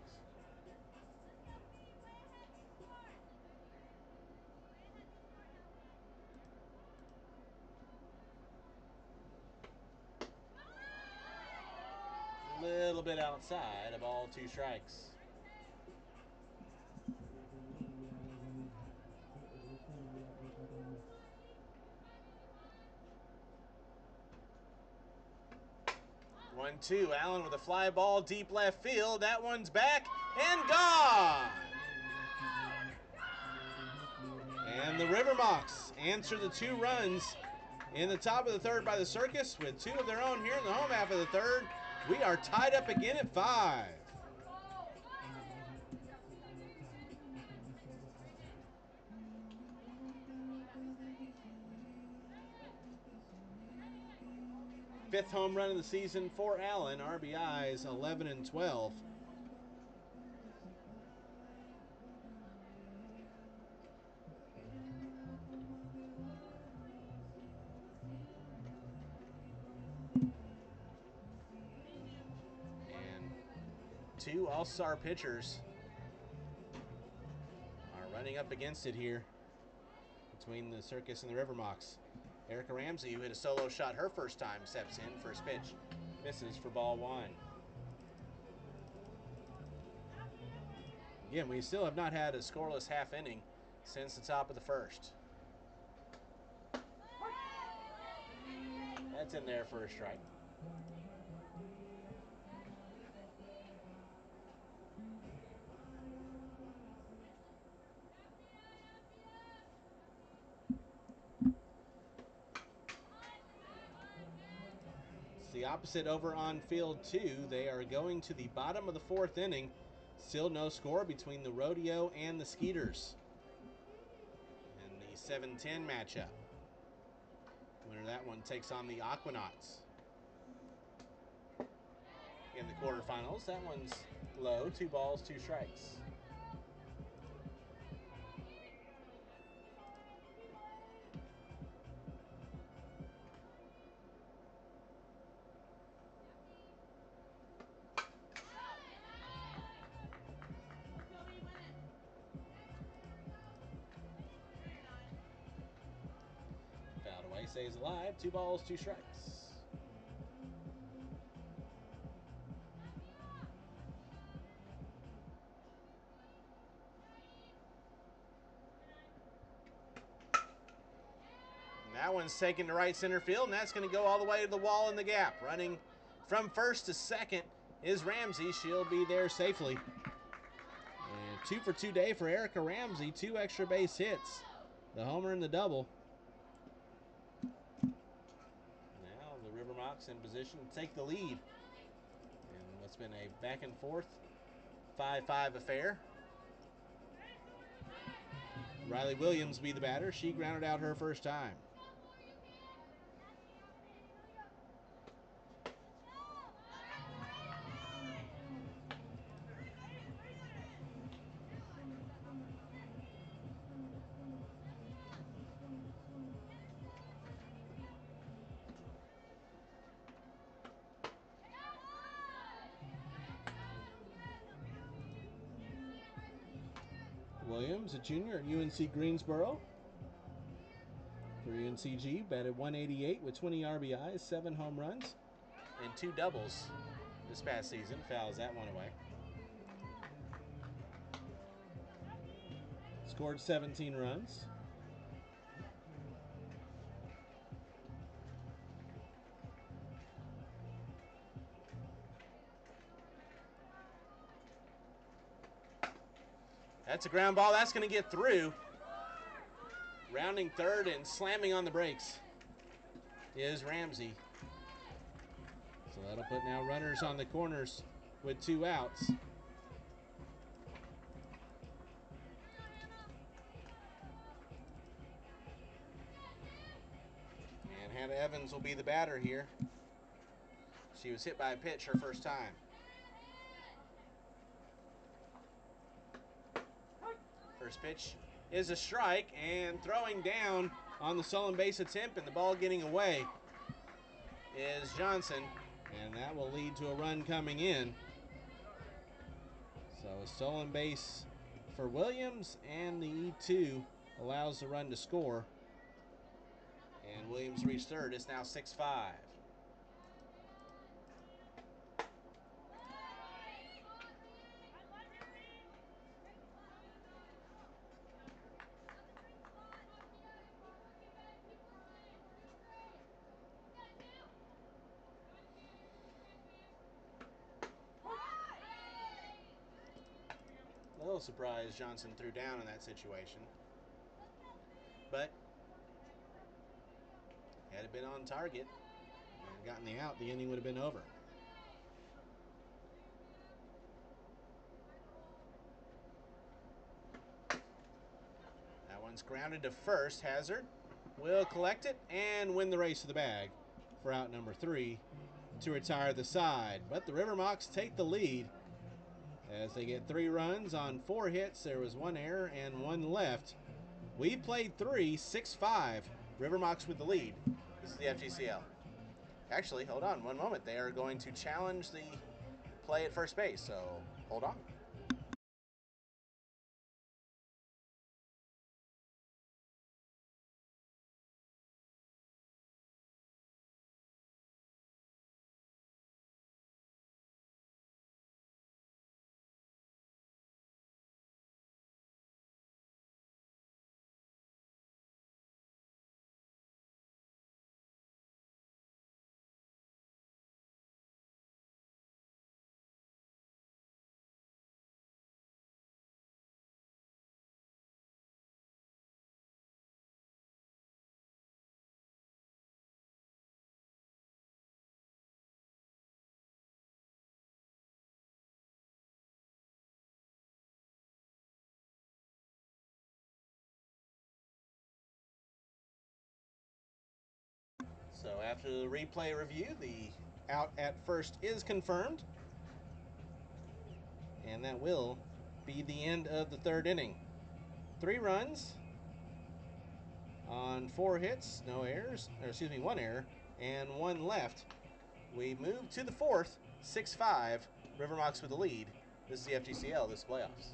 Little bit outside, a ball, 2 strikes. One, 2, Allen with a fly ball, deep left field. That one's back and gone. And the River Mocs answer the 2 runs in the top of the third by the Circus with 2 of their own here in the home half of the third. We are tied up again at 5. Fifth home run of the season for Allen. RBIs 11 and 12. And 2 all-star pitchers are running up against it here between the Circus and the River Mocs. Erica Ramsey, who hit a solo shot her first time, steps in. First pitch misses for ball 1. Again, we still have not had a scoreless half inning since the top of the first. That's in there for a strike. It's the opposite over on field 2. They are going to the bottom of the 4th inning. Still no score between the Rodeo and the Skeeters in the 7-10 matchup. Winner of that one takes on the Aquanauts. In the quarterfinals, that one's low, 2 balls, 2 strikes. stays alive. 2 balls, 2 strikes. That one's taken to right center field, and that's going to go all the way to the wall in the gap. Running from first to second is Ramsey. She'll be there safely. And 2 for 2 day for Erica Ramsey. 2 extra base hits. The homer and the double. Now the River Mocs in position to take the lead. And what's been a back and forth 5-5 affair. Riley Williams be the batter. She grounded out her first time. Williams, a junior at UNC Greensboro. For UNCG, batted .188 with 20 RBIs, 7 home runs, and 2 doubles this past season. Fouls that one away. Scored 17 runs. That's a ground ball. That's going to get through. Rounding third and slamming on the brakes is Ramsey. So that'll put now runners on the corners with 2 outs. And Hannah Evans will be the batter here. She was hit by a pitch her first time. First pitch is a strike, and throwing down on the stolen base attempt and the ball getting away is Johnson, and that will lead to a run coming in. So a stolen base for Williams, and the E2 allows the run to score. And Williams reached third. It's now 6-5. A little surprised Johnson threw down in that situation. But had it been on target and gotten the out, the inning would have been over. That one's grounded to first. Hazard will collect it and win the race to the bag for out number 3 to retire the side. But the River Mocs take the lead as they get 3 runs on 4 hits. There was 1 error and 1 left. We played 3, 6-5. River Mocs with the lead. This is the FGCL. Actually, hold on one moment. They are going to challenge the play at first base, so hold on. So after the replay review, the out at first is confirmed. And that will be the end of the 3rd inning. 3 runs on 4 hits, no errors, or excuse me, 1 error, and 1 left. We move to the 4th, 6-5. River Mocs with the lead. This is the FGCL, this is playoffs.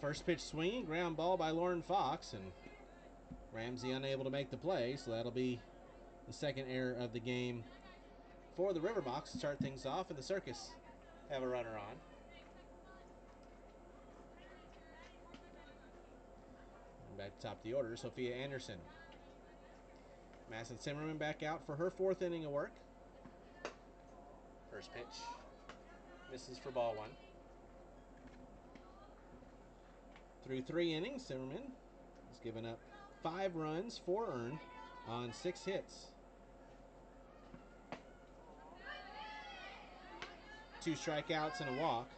First pitch swinging, ground ball by Lauren Fox, and Ramsey unable to make the play, so that'll be the second error of the game for the River Mocs to start things off, and the Circus have a runner on. And back to top of the order, Sophia Anderson. Madison Zimmerman back out for her fourth inning of work. First pitch misses for ball one. Through 3 innings, Zimmerman has given up 5 runs, 4 earned on 6 hits. 2 strikeouts and a walk.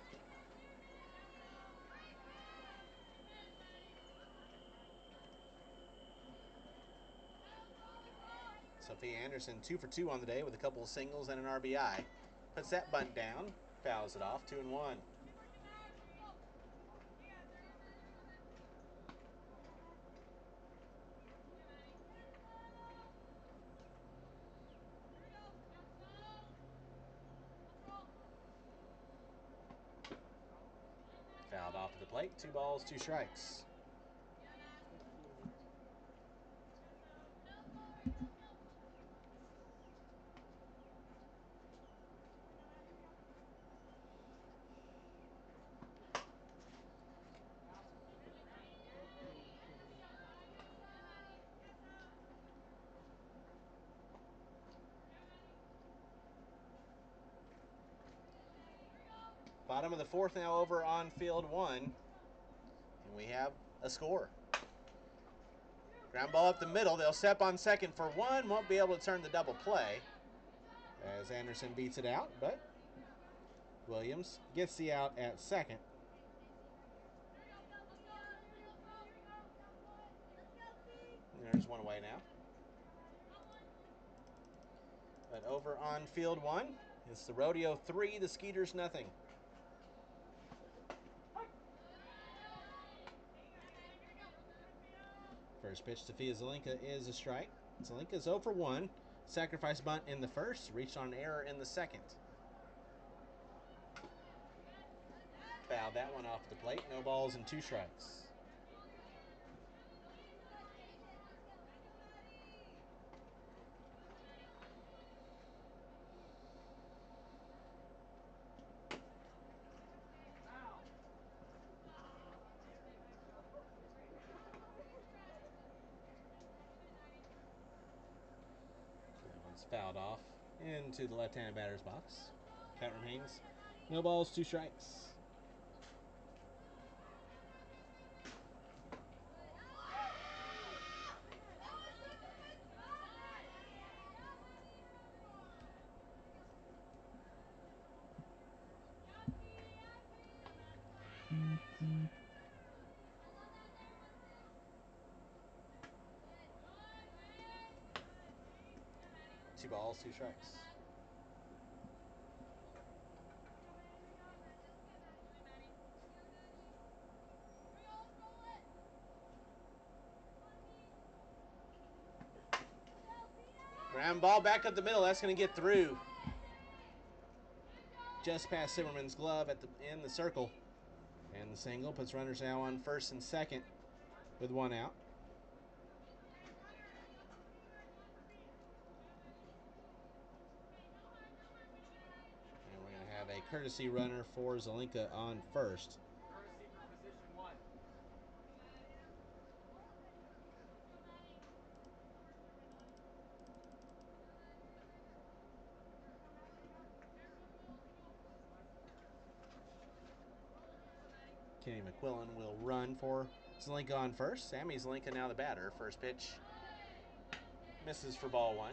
Sophia Anderson 2 for 2 on the day with a couple of singles and an RBI. Puts that bunt down, fouls it off, 2-1. Fouled off to the plate, 2 balls, 2 strikes. Bottom of the fourth now over on field 1. And we have a score. Ground ball up the middle. They'll step on second for 1. Won't be able to turn the double play as Anderson beats it out, but Williams gets the out at second. And there's one away now. But over on field 1, it's the Rodeo 3, the Skeeters nothing. First pitch to Fia Zelinka is a strike. Zelinka's 0 for 1. Sacrifice bunt in the first, reached on an error in the second. Fouled that one off the plate. No balls and 2 strikes. Fouled off into the left-handed batter's box. Count remains no balls, 2 strikes. Two balls, 2 strikes. Ground ball back up the middle. That's going to get through. Just past Zimmerman's glove in the circle. And the single puts runners now on first and second with 1 out. And we're going to have a courtesy runner for Zelinka on first. Courtesy for position 1. Kenny McQuillan will run for Zelinka on first. Sammy Zelinka now the batter. First pitch misses for ball 1.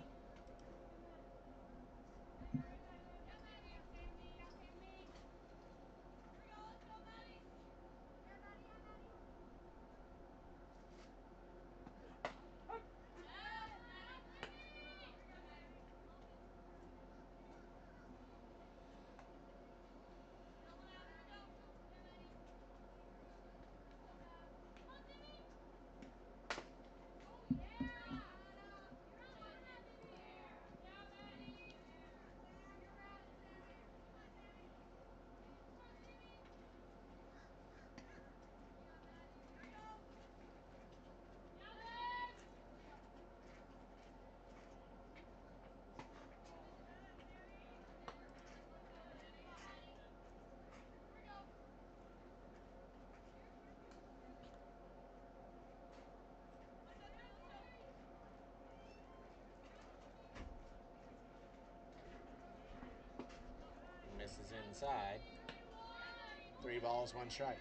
outside. 3 balls, 1 strike.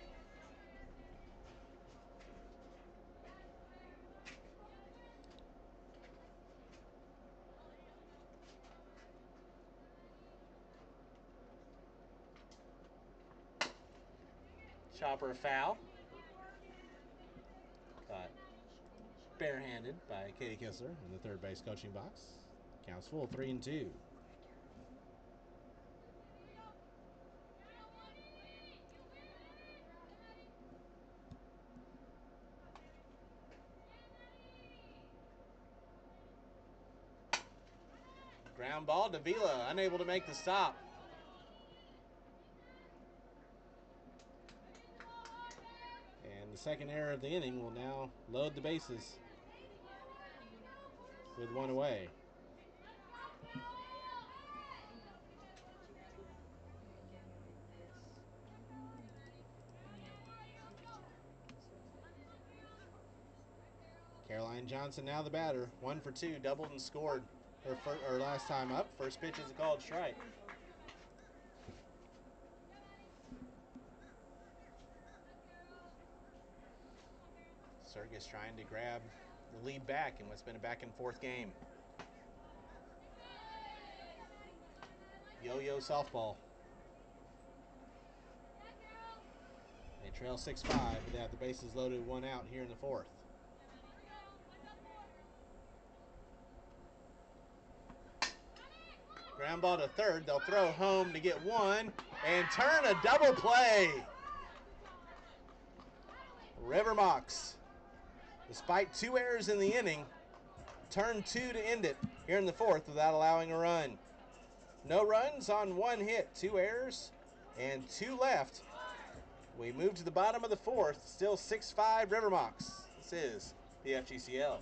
Chopper foul. Caught barehanded by Katie Kissler in the third base coaching box. Counts full, 3-2. Ground ball to Vila, unable to make the stop. And the second error of the inning will now load the bases with 1 away. Caroline Johnson now the batter. 1 for 2, doubled and scored her last time up. First pitch is a called strike. Circus trying to grab the lead back in what's been a back and forth game. Yo-yo softball. They trail 6-5, but they have the bases loaded, 1 out here in the 4th. Ground ball to third. They'll throw home to get 1 and turn a double play. River Mocs, despite 2 errors in the inning, turn 2 to end it here in the 4th without allowing a run. No runs on 1 hit, 2 errors, and 2 left. We move to the bottom of the 4th, still 6-5 River Mocs. This is the FGCL.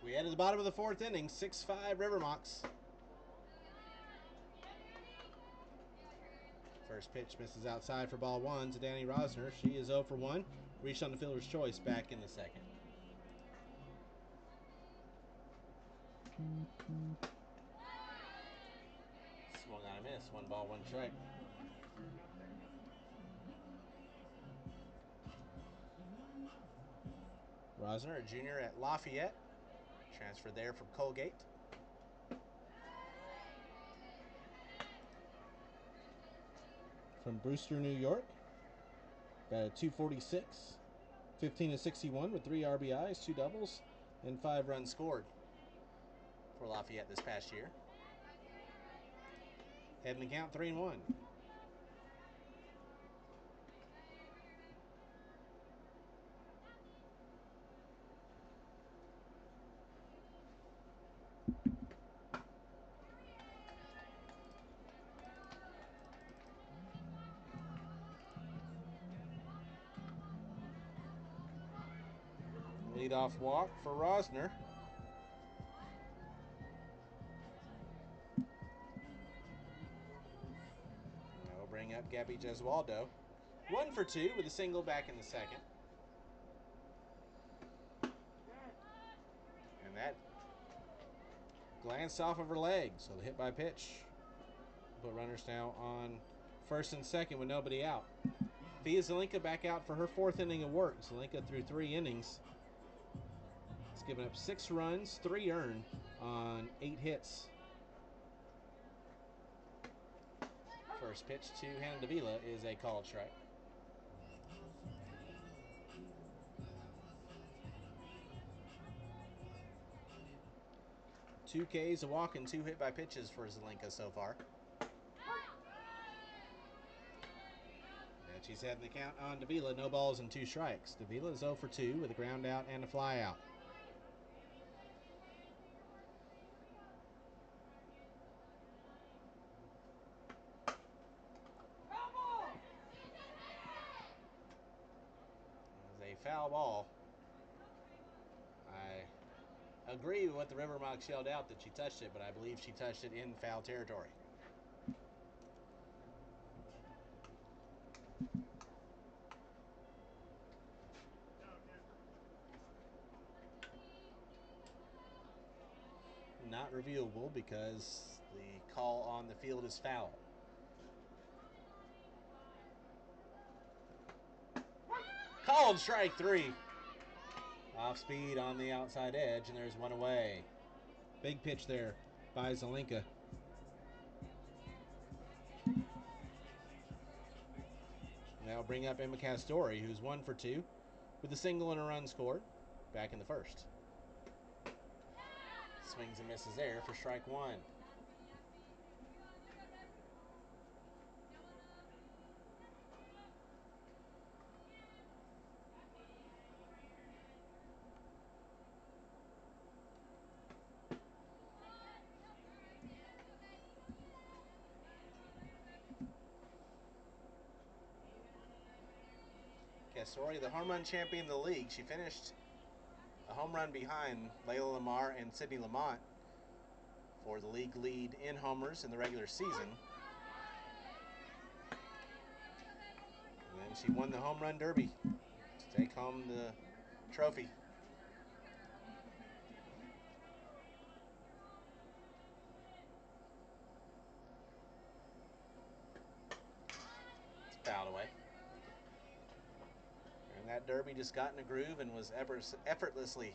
We head to the bottom of the 4th inning, 6-5 River Mocs. First pitch misses outside for ball 1 to Danny Rosner. She is 0 for 1. Reached on the fielder's choice back in the 2nd. Swung on a miss. 1 ball, 1 strike. Rosner, a junior at Lafayette. Transferred there from Colgate. From Brewster, New York. Batted .246, 15-61 with 3 RBIs, 2 doubles, and 5 runs scored for Lafayette this past year. Heading to count 3-1. Leadoff walk for Rosner. Now we'll bring up Gabby Gesualdo. 1 for 2 with a single back in the second. And that glanced off of her leg, so the hit by pitch. Put runners now on first and second with nobody out. Fia Zelinka back out for her 4th inning of work. Zelinka through 3 innings. It's given up 6 runs, 3 earned on 8 hits. First pitch to Hannah Davila is a called strike. Two Ks, a walk, and 2 hit by pitches for Zelinka so far. And she's heading the count on Davila. No balls and 2 strikes. Davila is 0 for 2 with a ground out and a fly out. It was a foul ball. I agree with what the River Mocs yelled out that she touched it, but I believe she touched it in foul territory. Not reviewable because the call on the field is foul. Called strike 3. Off speed on the outside edge, and there's 1 away. Big pitch there by Zelinka. Now bring up Emma Castori, who's 1 for 2 with a single and a run scored back in the first. Swings and misses there for strike 1. Castori, the home run champion of the league. She finished a home run behind Layla Lamar and Sydney Lamont for the league lead in homers in the regular season. And then she won the home run derby to take home the trophy. It's fouled away. And that derby just got in a groove and was effortlessly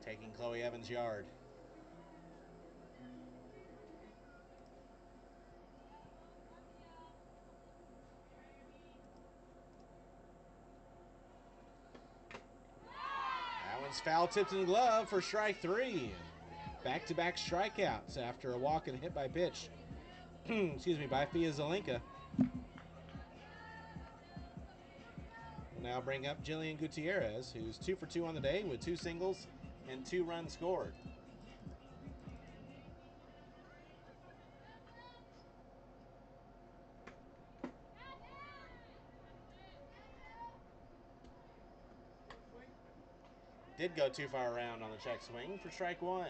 taking Chloe Evans' yard. That one's foul tipped in the glove for strike 3. Back-to-back strikeouts after a walk and a hit by pitch. Excuse me, by Fia Zelinka. We'll now bring up Jillian Gutierrez, who's 2 for 2 on the day with 2 singles and 2 runs scored. Did go too far around on the check swing for strike 1.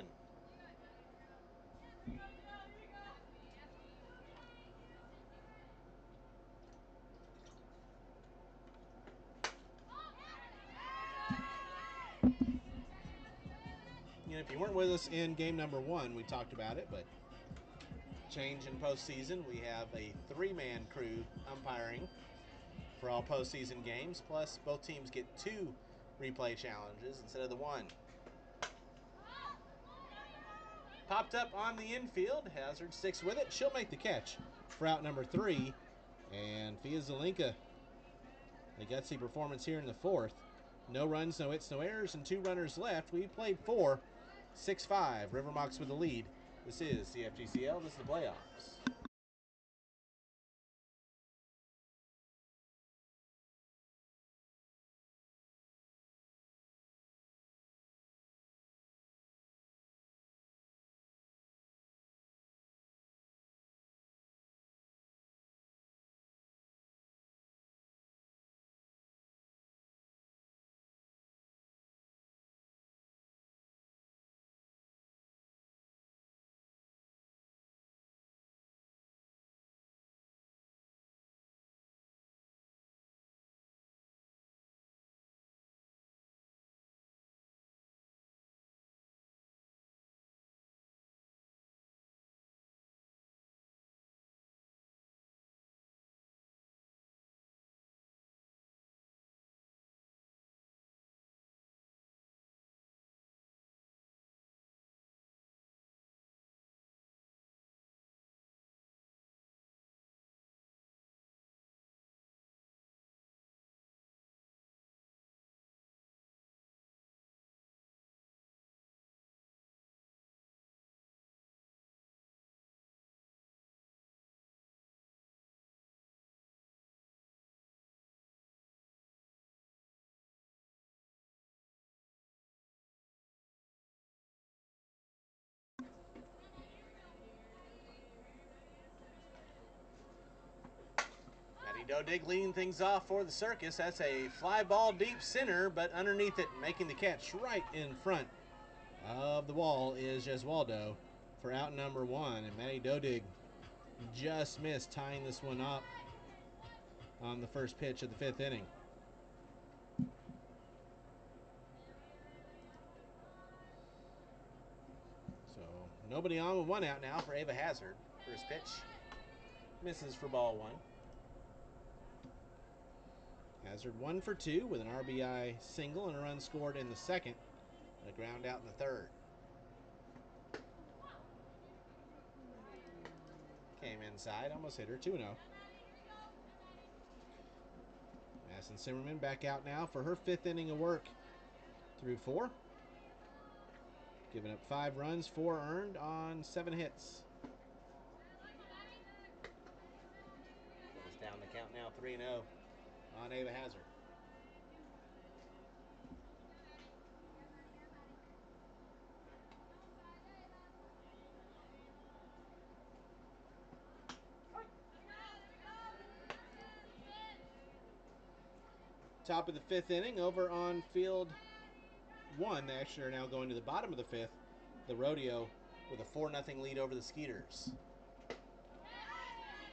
If you weren't with us in game number 1, we talked about it, but change in postseason. We have a 3-man crew umpiring for all postseason games, plus both teams get 2 replay challenges instead of the 1. Popped up on the infield. Hazard sticks with it. She'll make the catch for out number 3. And Fia Zelinka, a gutsy performance here in the 4th. No runs, no hits, no errors, and 2 runners left. We played 4. 6-5. River Mocs with the lead. This is the FGCL. This is the playoffs. Dodig leading things off for the Circus. That's a fly ball deep center, but underneath it, making the catch right in front of the wall is Jeswaldo for out number 1. And Matty Dodig just missed tying this one up on the first pitch of the 5th inning. So nobody on with 1 out now for Ava Hazard. First pitch misses for ball 1. Hazard 1 for 2 with an RBI single and a run scored in the 2nd. And a ground out in the 3rd. Came inside, almost hit her, 2-0. Madison Zimmerman back out now for her 5th inning of work through 4. Giving up 5 runs, 4 earned on 7 hits. Goes down the count now, 3-0 on Ava Hazard. Top of the 5th inning over on field 1. They actually are now going to the bottom of the 5th. The Rodeo with a 4-0 lead over the Skeeters.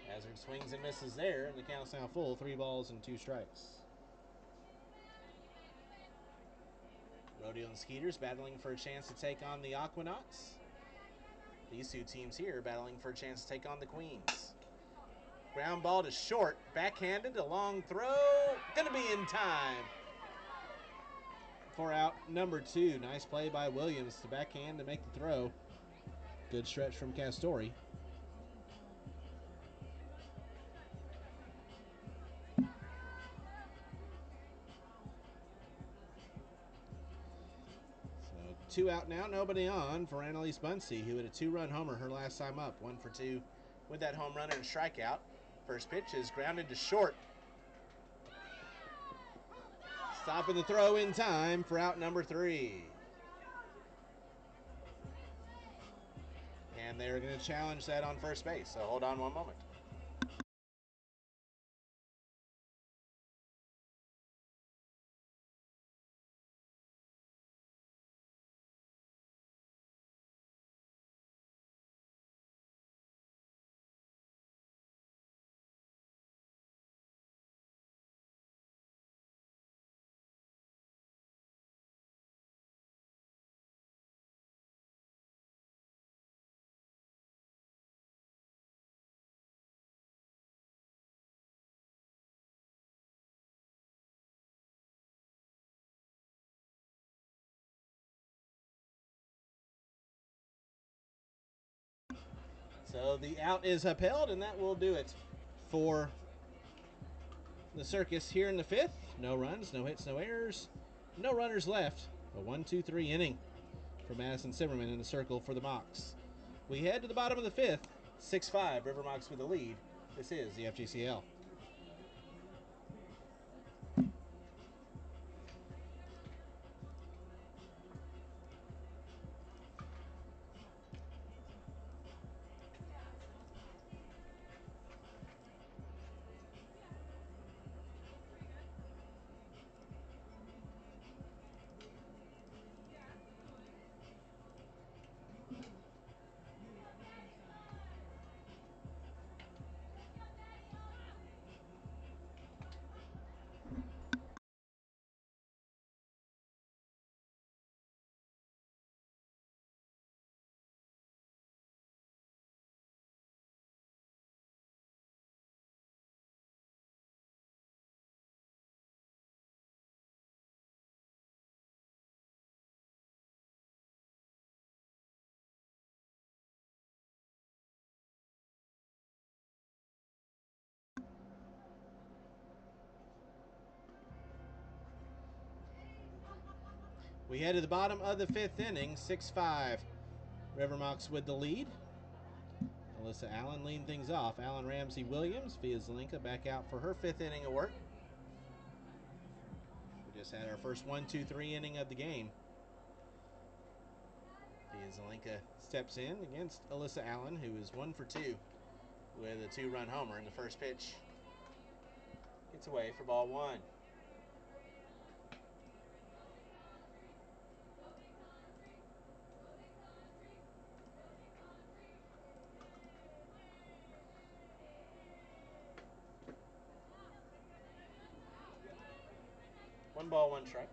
Hazard swings and misses there, and the count's now full. 3 balls and 2 strikes. Rodeo and Skeeters battling for a chance to take on the Aquanauts. These 2 teams here battling for a chance to take on the Queens. Ground ball to short, backhanded, a long throw, gonna be in time for out number 2. Nice play by Williams to backhand to make the throw. Good stretch from Castori. So 2 out now, nobody on for Annalise Bunsey, who had a 2-run homer her last time up. 1 for 2 with that home run and a strikeout. First pitch is grounded to short. Stopping the throw in time for out number 3. And they're going to challenge that on first base, so hold on one moment. So the out is upheld, and that will do it for the Circus here in the 5th. No runs, no hits, no errors, no runners left. A 1-2-3 inning for Madison Zimmerman in the circle for the Mocs. We head to the bottom of the 5th. 6-5, River Mocs with the lead. This is the FGCL. We head to the bottom of the 5th inning, 6-5. River Mocs with the lead. Alyssa Allen leading things off. Allen Ramsey Williams via Zelenka back out for her 5th inning of work. We just had our first 1-2-3 inning of the game. Via Zelenka steps in against Alyssa Allen, who is 1 for 2 with a 2-run homer in the first pitch. It's away for ball one. One ball, one strike.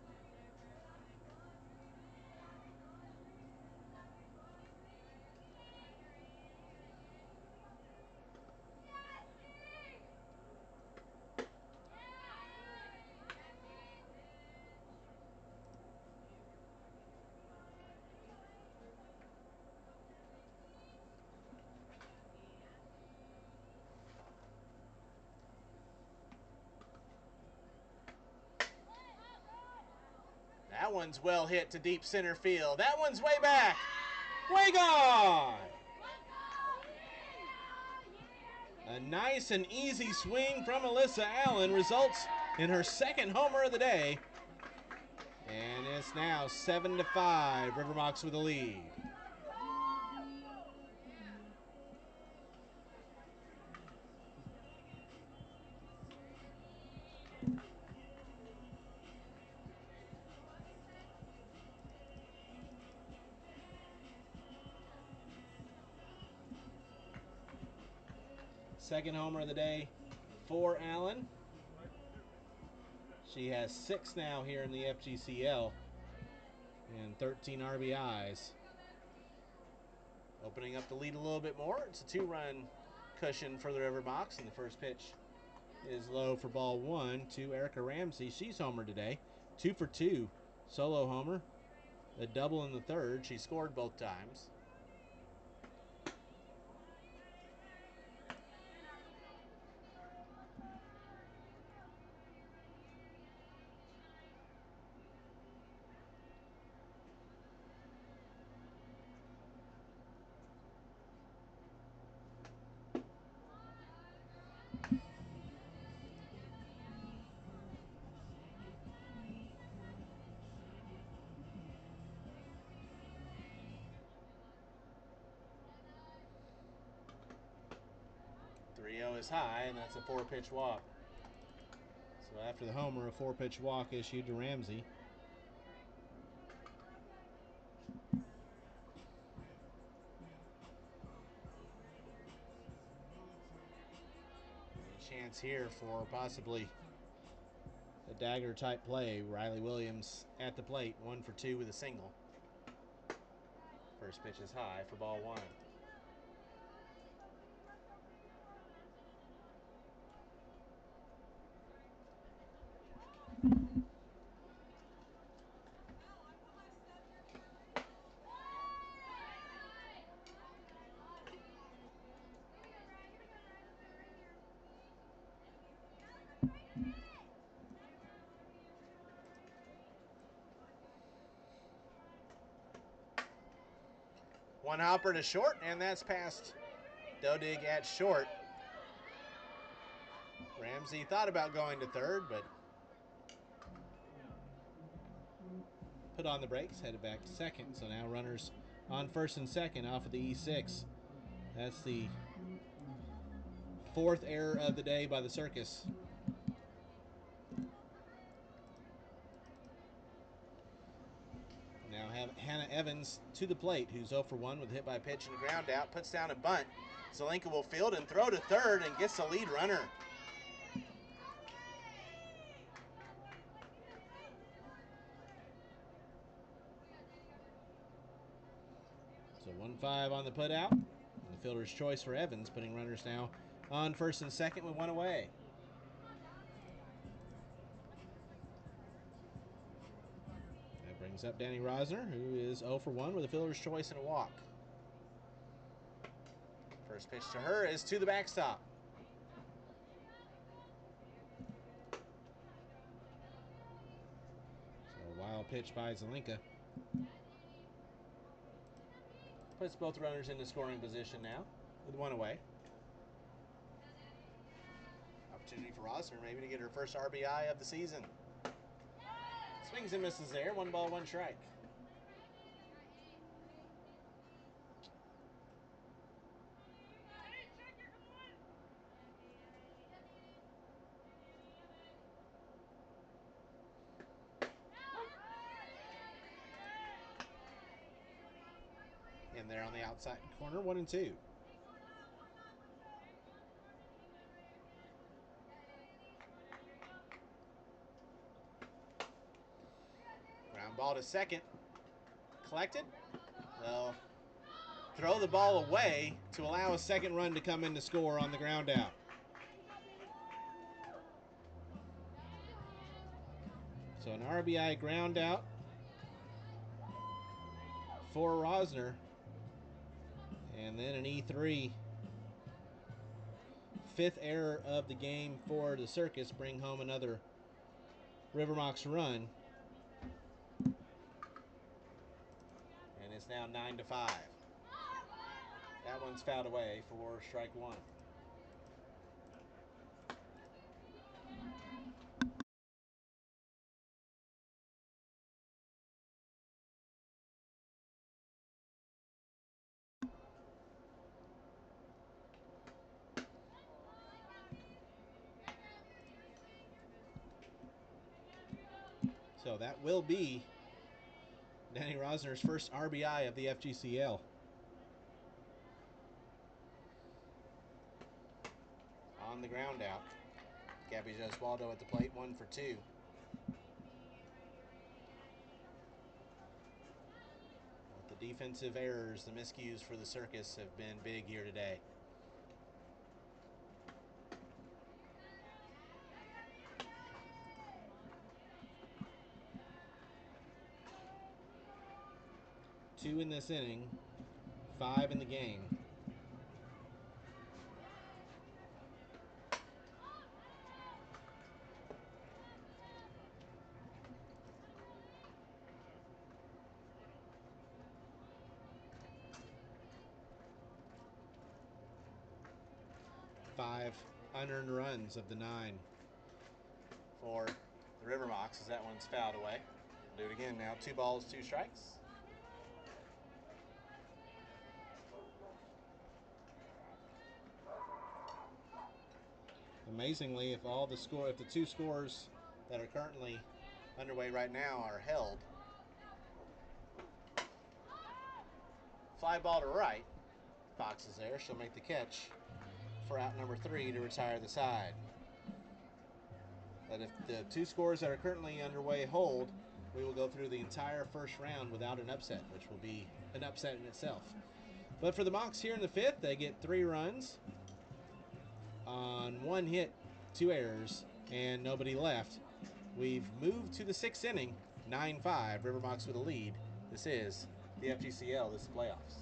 That one's well hit to deep center field. That one's way back. Way gone. A nice and easy swing from Alyssa Allen results in her second homer of the day. And it's now 7-5. River Mocs with the lead. Second homer of the day for Allen. She has 6 now here in the FGCL and 13 RBIs. Opening up the lead a little bit more. It's a 2-run cushion for the River Mocs, and the first pitch is low for ball one to Erica Ramsey. She's homered today. 2 for 2. Solo homer. A double in the third. She scored both times. Is high, and that's a 4-pitch walk. So after the homer, a 4-pitch walk issued to Ramsey. A chance here for possibly a dagger type play. Riley Williams at the plate, 1 for 2 with a single. First pitch is high for ball one. One hopper to short, and that's past Dodig at short. Ramsey thought about going to third, but put on the brakes, headed back to second. So now runners on first and second off of the E6. That's the 4th error of the day by the Circus. Now have Hannah Evans to the plate, who's 0 for 1 with a hit by pitch and ground out. Puts down a bunt. Zelenka will field and throw to third and gets the lead runner. So 1-5 on the put out. And the fielder's choice for Evans, putting runners now on first and second with 1 away. That brings up Danny Rosner, who is 0 for 1 with a fielder's choice and a walk. First pitch to her is to the backstop. So a wild pitch by Zelenka. Puts both runners into scoring position now with 1 away. Opportunity for Rosner maybe to get her first RBI of the season. Swings and misses there. 1 ball, 1 strike. And they're on the outside corner, 1-2. Ground ball to second. Collected. They'll throw the ball away to allow a second run to come in to score on the ground out. So an RBI ground out for Rosner. And then an E3. Fifth error of the game for the Circus. Bring home another River Mocs run. And it's now 9-5. That one's fouled away for strike one. So that will be Danny Rosner's first RBI of the FGCL. On the ground out. Gabby Josualdo at the plate, 1 for 2. But the defensive errors, the miscues for the Circus have been big here today. Two in this inning, 5 in the game. Five unearned runs of the 9 for the River Mocs as that one's fouled away. Do it again now. 2 balls, 2 strikes. Amazingly, if the 2 scores that are currently underway right now are held, fly ball to right. Fox is there. She'll make the catch for out number 3 to retire the side. But if the 2 scores that are currently underway hold, we will go through the entire first round without an upset, which will be an upset in itself. But for the Mocs here in the 5th, they get 3 runs on 1 hit, 2 errors, and nobody left. We've moved to the 6th inning, 9-5, River Mocs with a lead. This is the FGCL, this is playoffs.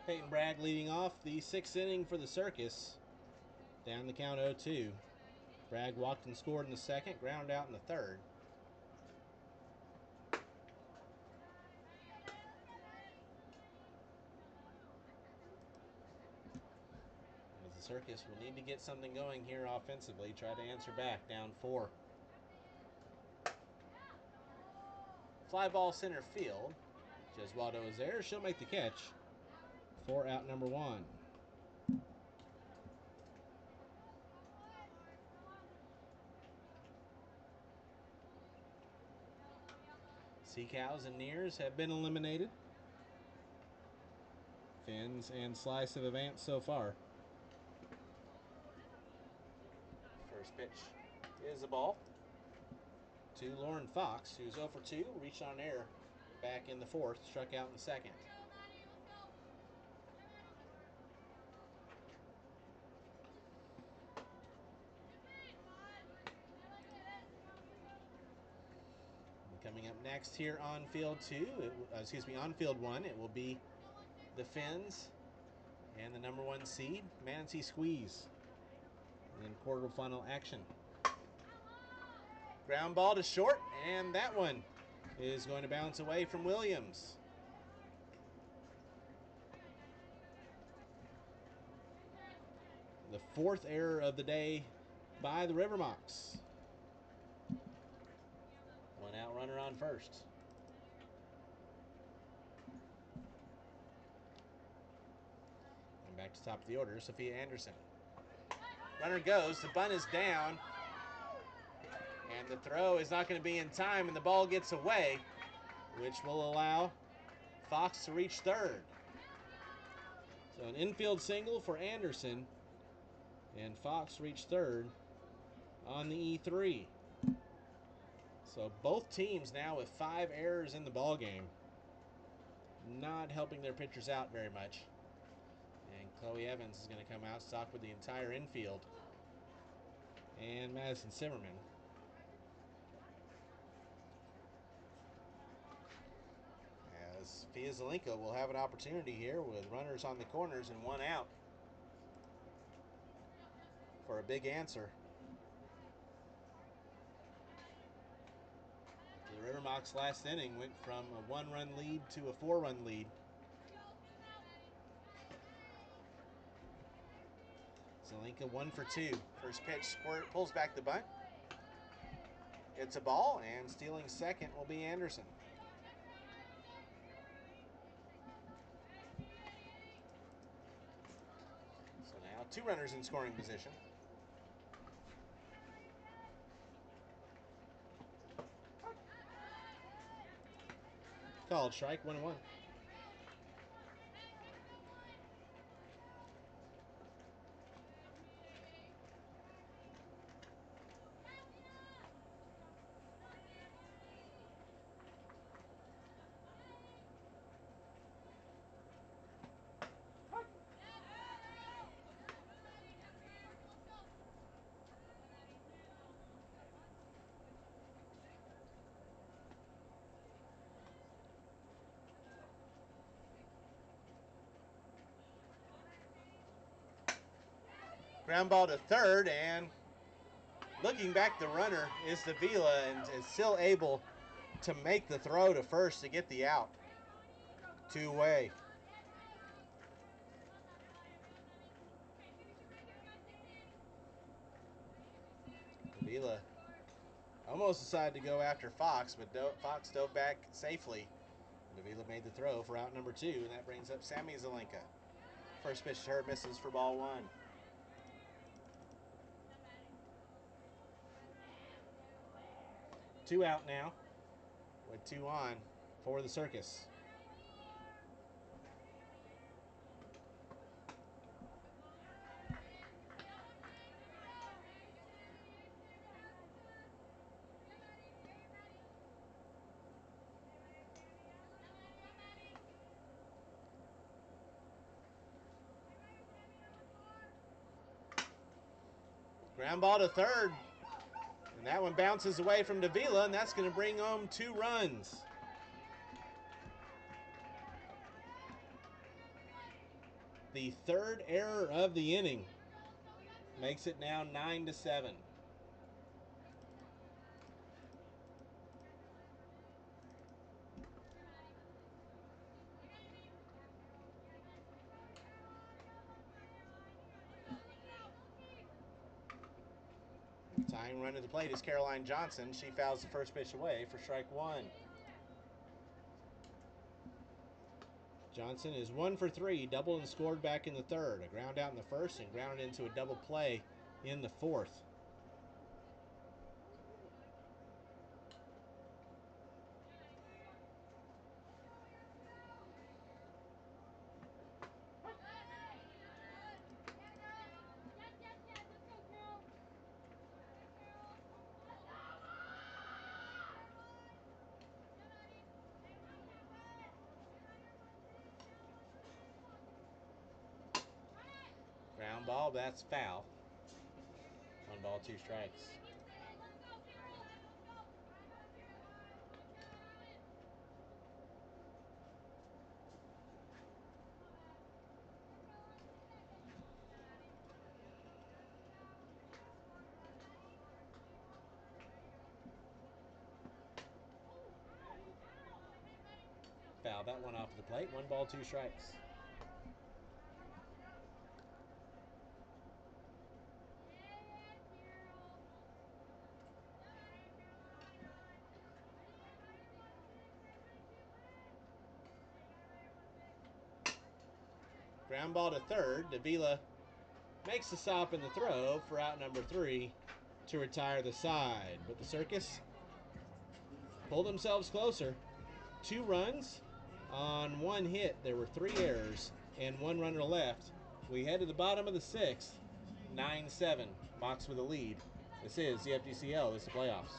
Peyton Bragg leading off the 6th inning for the Circus. Down the count 0-2. Bragg walked and scored in the 2nd, ground out in the 3rd. As the Circus will need to get something going here offensively. Try to answer back, down 4. Fly ball center field. Jeswaldo is there. She'll make the catch for out number 1. Sea Cows and Nears have been eliminated. Fins and Slice have advanced so far. First pitch is a ball to Lauren Fox, who's 0 for 2, reached on air back in the 4th, struck out in the 2nd. Coming up next here on field 2, on field 1, it will be the Fins and the number 1 seed, Manatee Squeeze, in quarterfinal action. Ground ball to short, and that one is going to bounce away from Williams. The 4th error of the day by the River Mocs. One out runner on first. And back to top of the order, Sophia Anderson. Runner goes, the bunt is down, and the throw is not going to be in time, and the ball gets away, which will allow Fox to reach third. So an infield single for Anderson, and Fox reached third on the E3. So both teams now with 5 errors in the ball game, not helping their pitchers out very much. And Chloe Evans is going to come out, stock with the entire infield, and Madison Zimmerman. As Fia Zelenka will have an opportunity here with runners on the corners and 1 out for a big answer. The River Mocs last inning went from a 1-run lead to a 4-run lead. Zelenka 1 for 2. First pitch, Squirt pulls back the bunt. It's a ball, and stealing second will be Anderson. So now 2 runners in scoring position. Called strike, 1-1. Ground ball to third, and looking back, the runner is Davila and is still able to make the throw to first to get the out. 2-way. Davila almost decided to go after Fox, but Fox dove back safely. Davila made the throw for out number 2, and that brings up Sammy Zelenka. First pitch to her misses for ball 1. Two out now with 2 on for the Circus. Ground ball to third, and that one bounces away from Davila, and that's going to bring home 2 runs. The 3rd error of the inning makes it now 9-7. Tying run to the plate is Caroline Johnson. She fouls the first pitch away for strike one. Johnson is 1 for 3, doubled and scored back in the third. A ground out in the first and grounded into a double play in the fourth. Ground ball, that's foul. 1 ball, 2 strikes. Foul that one off the plate. 1 ball, 2 strikes. Ground ball to third. Davila makes the stop in the throw for out number 3 to retire the side. But the Circus pulled themselves closer. 2 runs on 1 hit. There were 3 errors and 1 runner left. We head to the bottom of the 6th. 9-7. Mocs with a lead. This is the FGCL. This is the playoffs.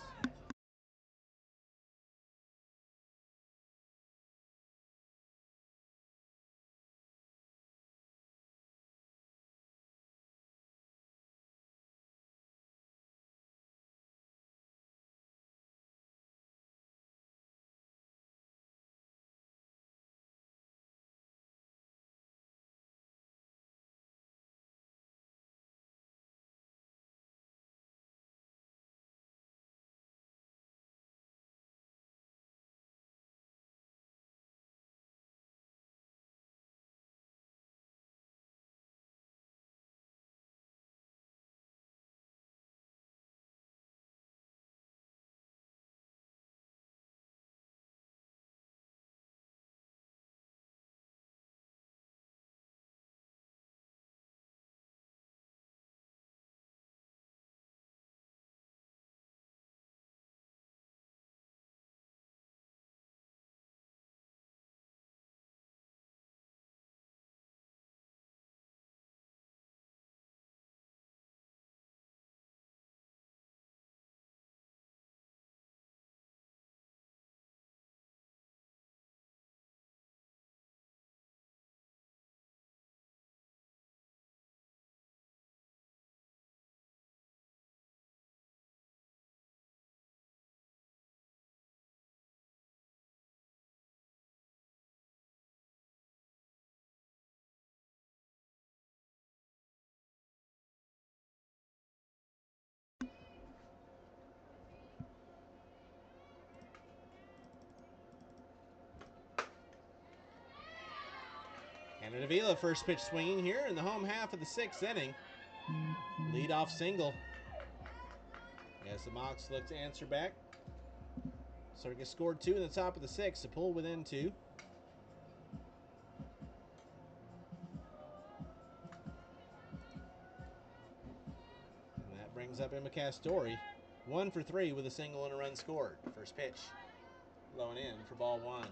And Davila first pitch swinging here in the home half of the 6th inning. Leadoff single. As the Mocs look to answer back. Circus scored 2 in the top of the 6th to pull within 2. And that brings up Emma Castori. 1 for 3 with a single and a run scored. First pitch. Low and in for ball 1.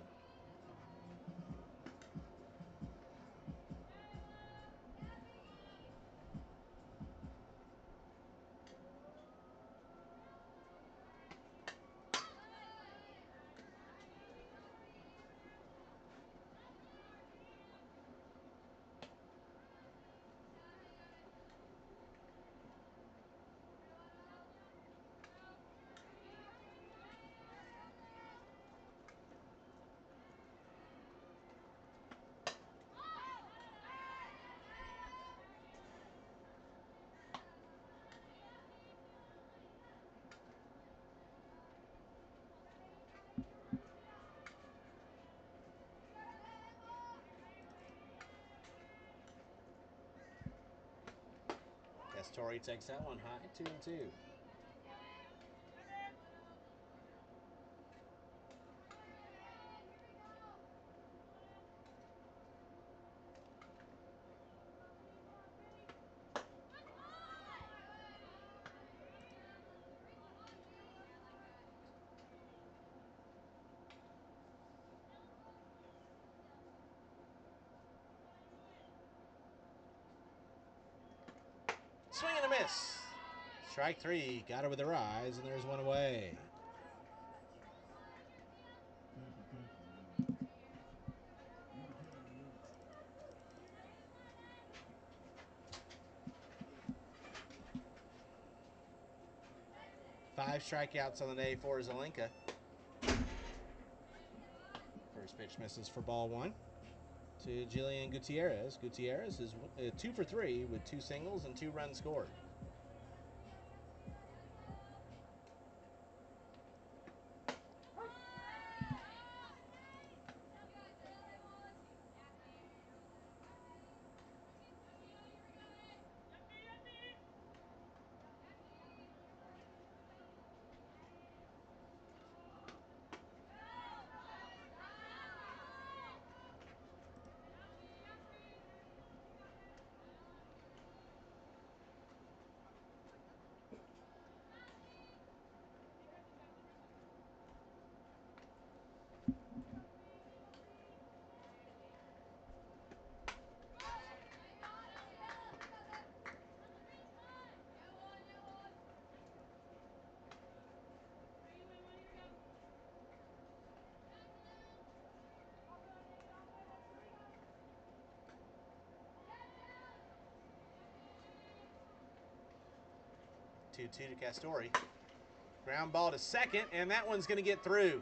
Castori takes that one high, 2-2. Swing and a miss. Strike three. Got her with her eyes, and there's one away. Five strikeouts on the day for Zelenka. First pitch misses for ball one to Jillian Gutierrez. Gutierrez is 2 for 3 with 2 singles and 2 runs scored. Two to Castori. Ground ball to second, and that one's going to get through.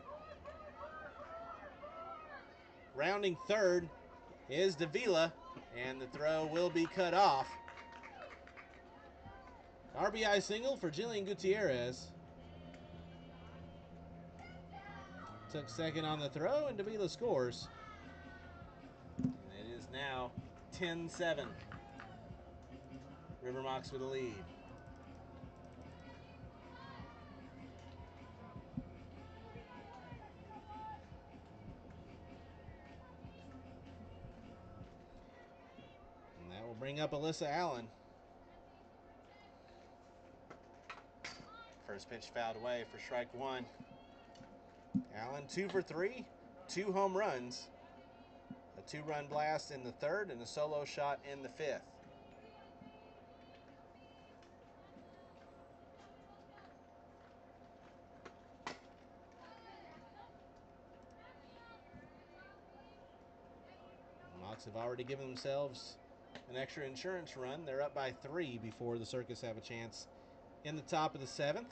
Rounding third is Davila, and the throw will be cut off. RBI single for Jillian Gutierrez. Took second on the throw, and Davila scores. And it is now 10-7. River Mocs with the lead. And that will bring up Alyssa Allen. First pitch fouled away for strike one. Allen 2 for 3, 2 home runs, a 2-run blast in the third, and a solo shot in the fifth. The Mocs have already given themselves an extra insurance run. They're up by 3 before the Circus have a chance in the top of the 7th.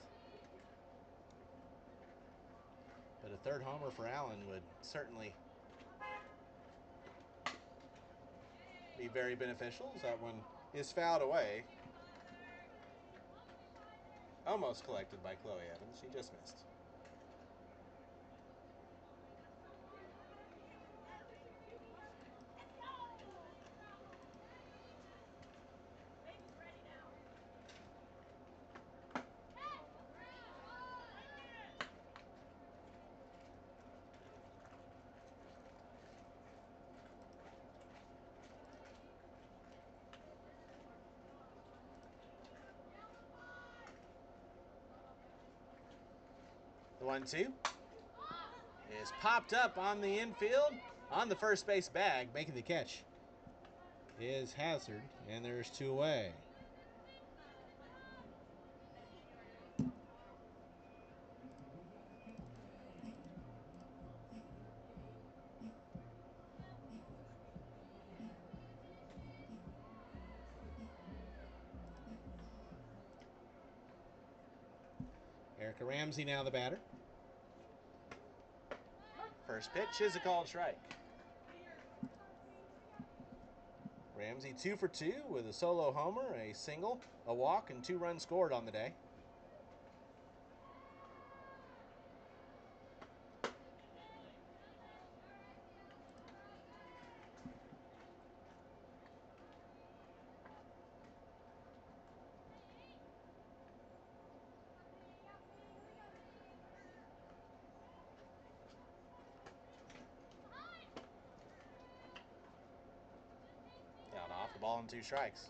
But a third homer for Allen would certainly be very beneficial, as that one is fouled away. Almost collected by Chloe Evans. She just missed. The 1-2 is popped up on the infield on the first base bag. Making the catch is Hazard, and there's 2 away. Erica Ramsey now the batter. First pitch is a called strike. Ramsey 2 for 2 with a solo homer, a single, a walk, and 2 runs scored on the day. Out off, the ball and 2 strikes.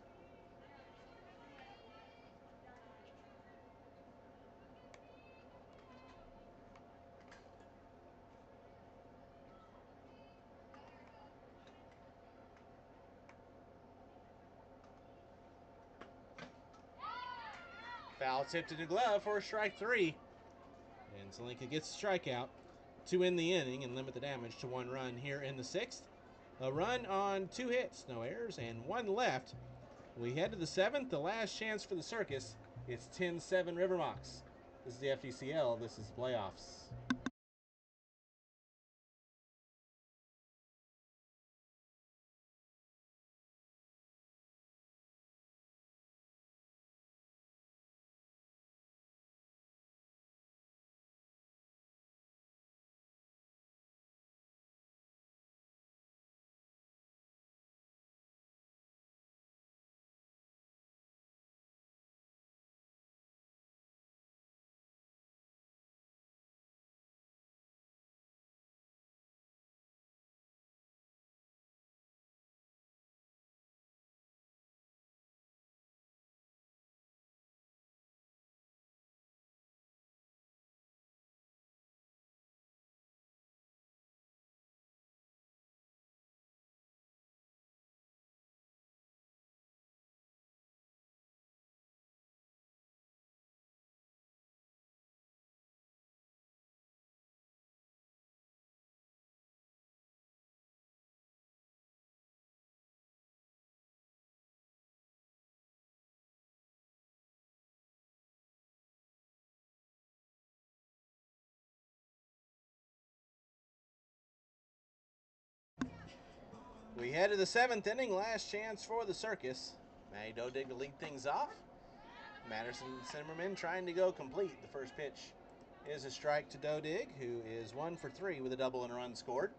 Foul tipped to the glove for strike 3. And Zelinka gets a strikeout to end the inning and limit the damage to 1 run here in the 6th. A run on 2 hits, no errors, and 1 left. We head to the 7th, the last chance for the Circus. It's 10-7 River Mocs. This is the FGCL. This is playoffs. We head to the 7th inning, last chance for the Circus. Maddie Dodig to lead things off. Madison Zimmerman trying to go complete. The first pitch is a strike to Dodig, who is 1 for 3 with a double and a run scored.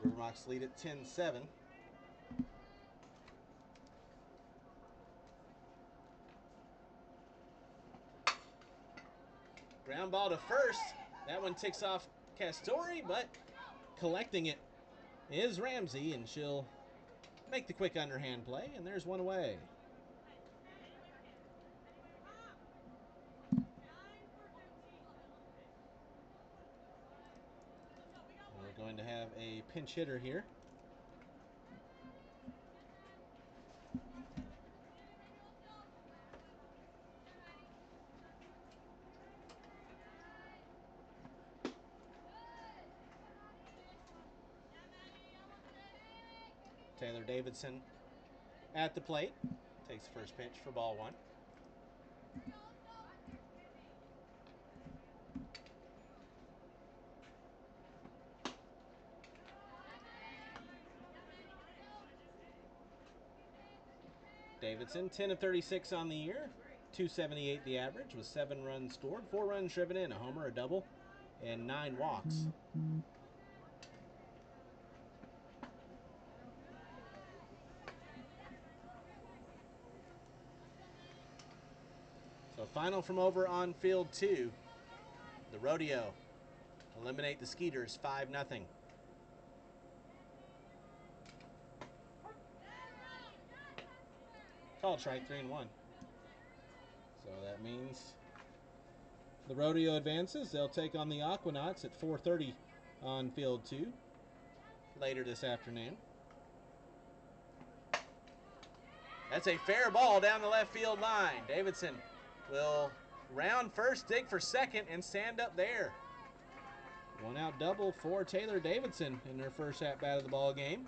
River Mocs lead at 10-7. Ground ball to first. That one ticks off Castori, but collecting it is Ramsey, and she'll make the quick underhand play, and there's one away. We're going to have a pinch hitter here. Taylor Davidson at the plate. Takes the first pitch for ball 1. Davidson, 10 of 36 on the year, 278 the average, with 7 runs scored, 4 runs driven in, a homer, a double, and 9 walks. So final from over on field 2. The Rodeo eliminate the Skeeters 5-0. Called strike 3-1. So that means the Rodeo advances. They'll take on the Aquanauts at 4:30 on field 2 later this afternoon. That's a fair ball down the left field line. Davidson will round first, dig for second, and stand up there. 1 out double for Taylor Davidson in her first at-bat of the ball game.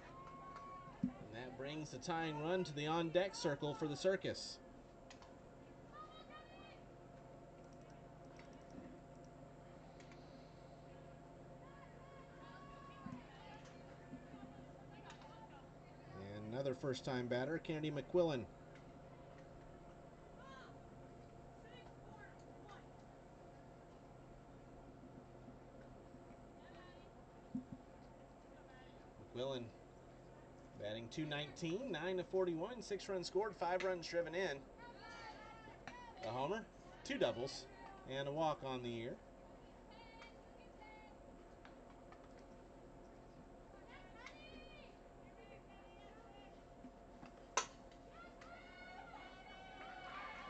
And that brings the tying run to the on-deck circle for the Circus. And another first-time batter, Kennedy McQuillan. McQuillan batting .219, 9 of 41, 6 runs scored, 5 runs driven in. A homer, 2 doubles, and a walk on the year.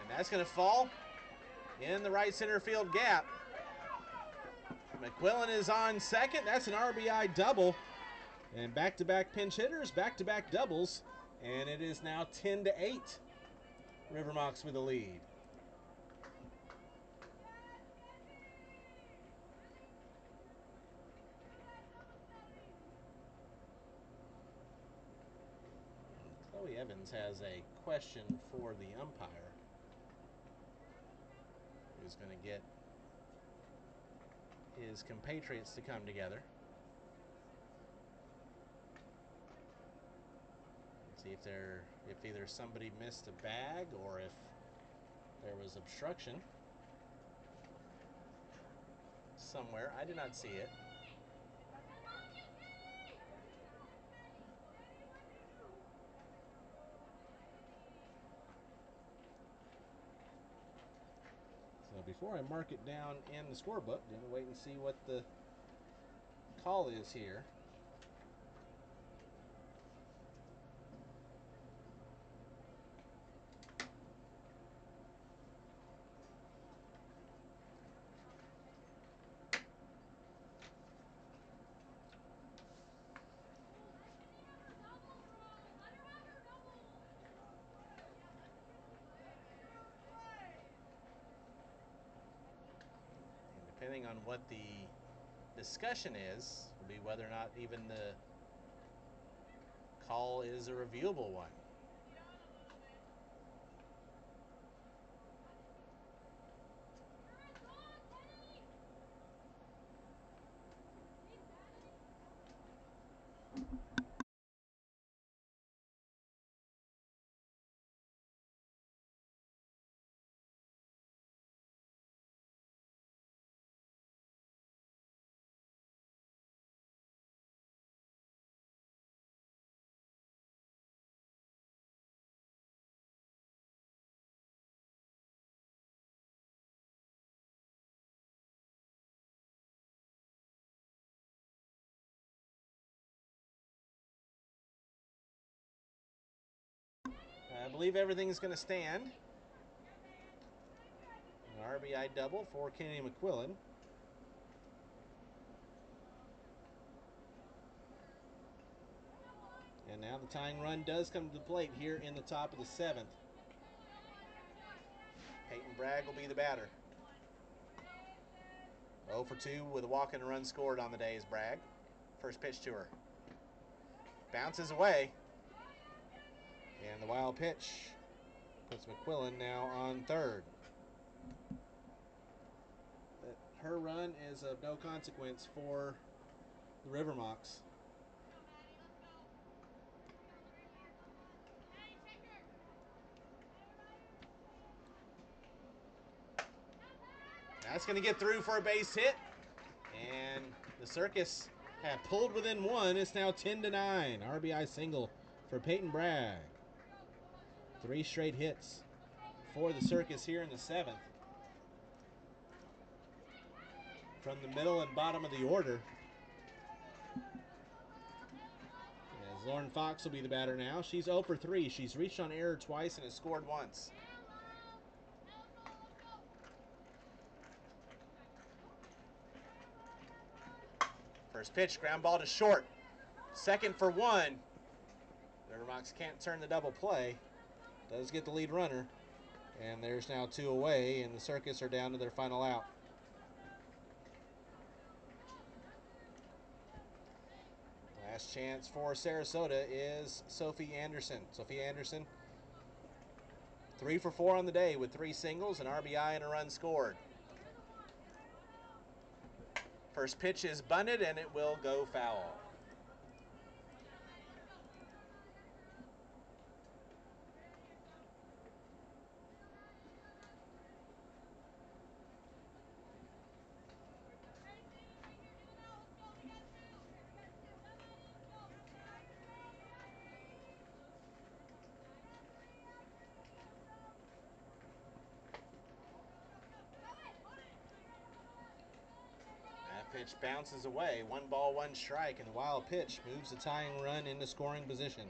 And that's going to fall in the right center field gap. McQuillan is on second. That's an RBI double. And back-to-back pinch hitters, back-to-back doubles. And it is now 10-8. River Mocs with the lead. Chloe Evans has a question for the umpire, who's going to get his compatriots to come together. See if either somebody missed a bag or if there was obstruction somewhere. I did not see it. So before I mark it down in the scorebook, I'm going to wait and see what the call is here. Depending on what the discussion is, will be whether or not even the call is a reviewable one. I believe everything's going to stand. An RBI double for Kenny McQuillan. And now the tying run does come to the plate here in the top of the 7th. Peyton Bragg will be the batter. 0 for 2 with a walk and a run scored on the day is Bragg. First pitch to her. Bounces away. And the wild pitch puts McQuillan now on third. Her run is of no consequence for the River Mocs. That's going to get through for a base hit. And the Circus have pulled within one. It's now 10-9. RBI single for Peyton Bragg. 3 straight hits for the Circus here in the 7th. From the middle and bottom of the order, as Lauren Fox will be the batter now. She's 0 for 3. She's reached on error twice and has scored once. First pitch, ground ball to short. Second for 1. River Mocs can't turn the double play. Does get the lead runner. And there's now 2 away, and the Circus are down to their final out. Last chance for Sarasota is Sophie Anderson. Sophie Anderson, 3 for 4 on the day with 3 singles, an RBI, and a run scored. First pitch is bunted, and it will go foul. Pitch bounces away. 1 ball, 1 strike, and the wild pitch moves the tying run into scoring position.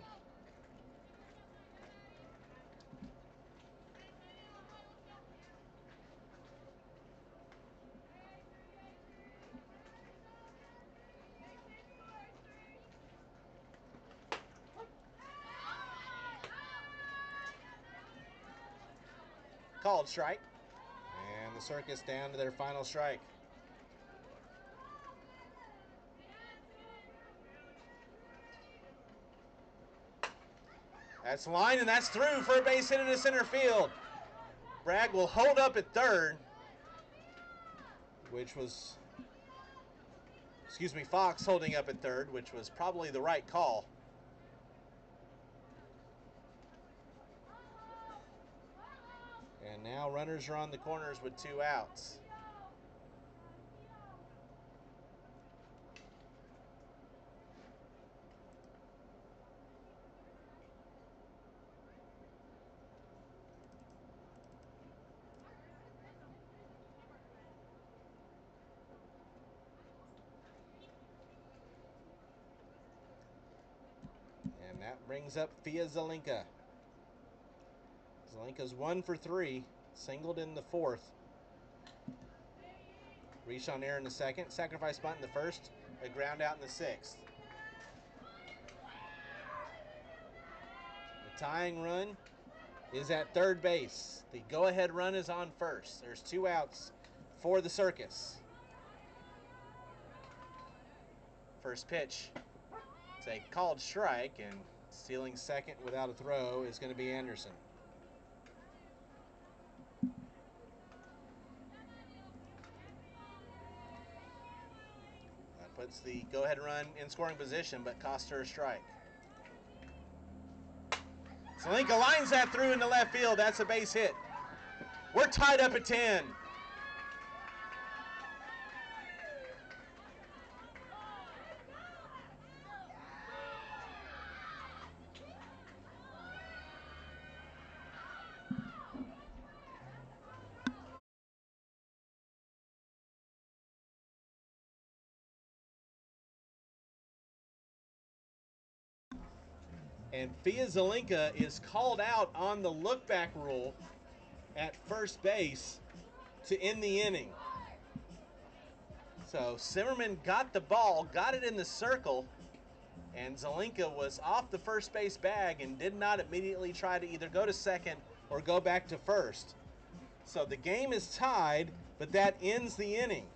Called strike, and the Circus down to their final strike. That's the line, and that's through for a base hit into center field. Bragg will hold up at third, which was, Fox holding up at third, which was probably the right call. And now runners are on the corners with 2 outs. And that brings up Fia Zelinka. Zelinka's 1 for 3, singled in the 4th. Reach on air in the 2nd, sacrifice bunt in the 1st, a ground out in the 6th. The tying run is at third base. The go-ahead run is on first. There's 2 outs for the Circus. First pitch. It's a called strike, and stealing second without a throw is going to be Anderson. That puts the go-ahead run in scoring position, but costs her a strike. Zelinka lines that through into left field. That's a base hit. We're tied up at 10. And Fia Zelinka is called out on the look-back rule at first base to end the inning. So Simmerman got the ball, got it in the circle, and Zelinka was off the first base bag and did not immediately try to either go to second or go back to first. So the game is tied, but that ends the inning.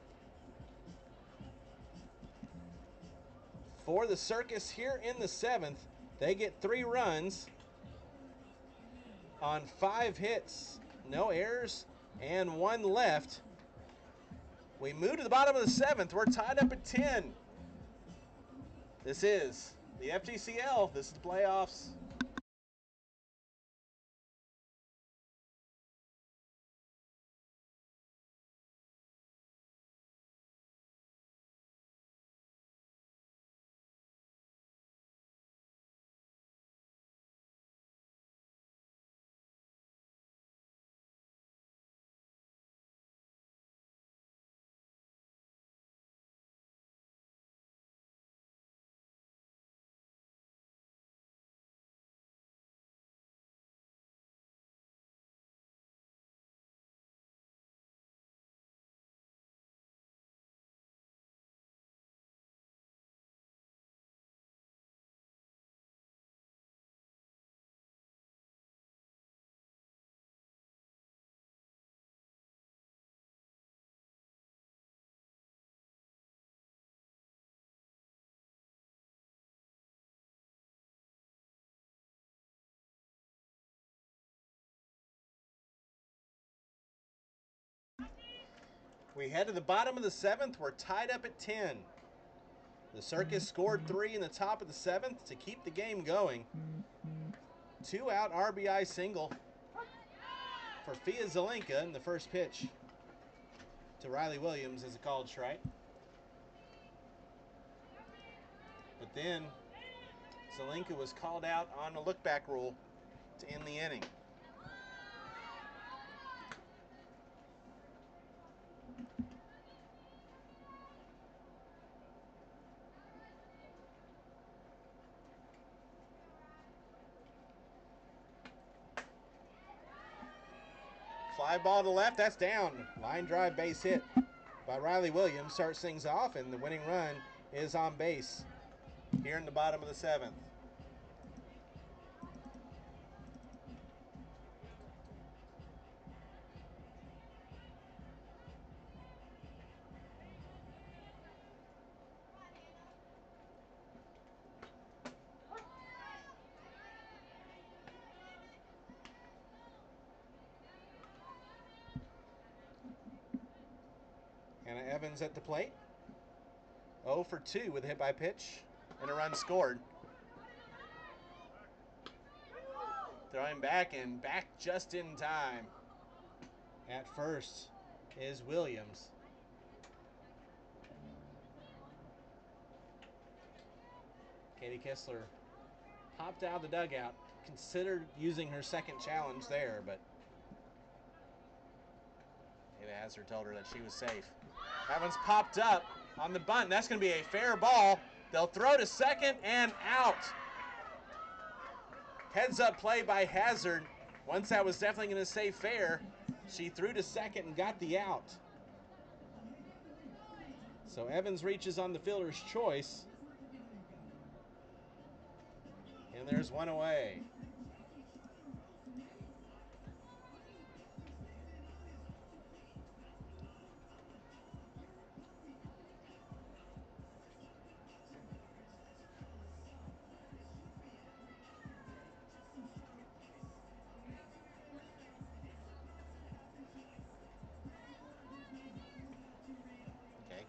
For the Circus here in the 7th, they get 3 runs on 5 hits, no errors, and 1 left. We move to the bottom of the 7th. We're tied up at 10. This is the FGCL. This is the playoffs. We head to the bottom of the 7th. We're tied up at 10. The Circus scored 3 in the top of the 7th to keep the game going. 2-out RBI single for Fia Zelinka in the first pitch to Riley Williams as a called strike. But then Zelinka was called out on a look-back rule to end the inning. Fly ball to left, that's down. Line drive base hit by Riley Williams starts things off, and the winning run is on base here in the bottom of the 7th. Evans at the plate. 0 for 2 with a hit by pitch and a run scored. Throwing back and back just in time. At first is Williams. Katie Kessler popped out of the dugout, considered using her second challenge there, but Ava Hazard told her that she was safe. That one's popped up on the bunt. That's going to be a fair ball. They'll throw to second and out. Heads up play by Hazard. Once that was definitely going to stay fair, she threw to second and got the out. So Evans reaches on the fielder's choice. And there's one away.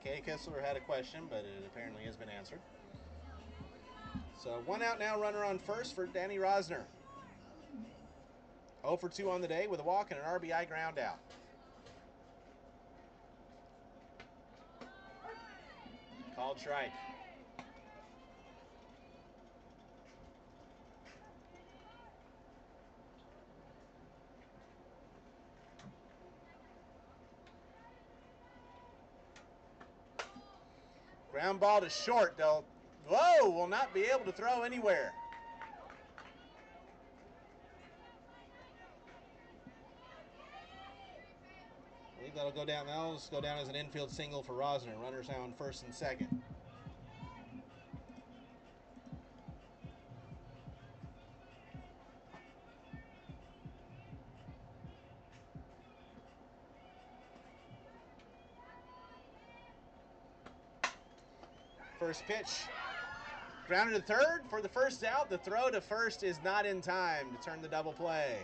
Katie Kessler had a question, but it apparently has been answered. So 1 out now, runner on first for Danny Rosner. 0 for 2 on the day with a walk and an RBI ground out. Called strike. Ground ball to short. They'll, will not be able to throw anywhere. I believe that'll go down. That'll go down as an infield single for Rosner. Runners now on first and second. First pitch. Grounded to third for the first out. The throw to first is not in time to turn the double play.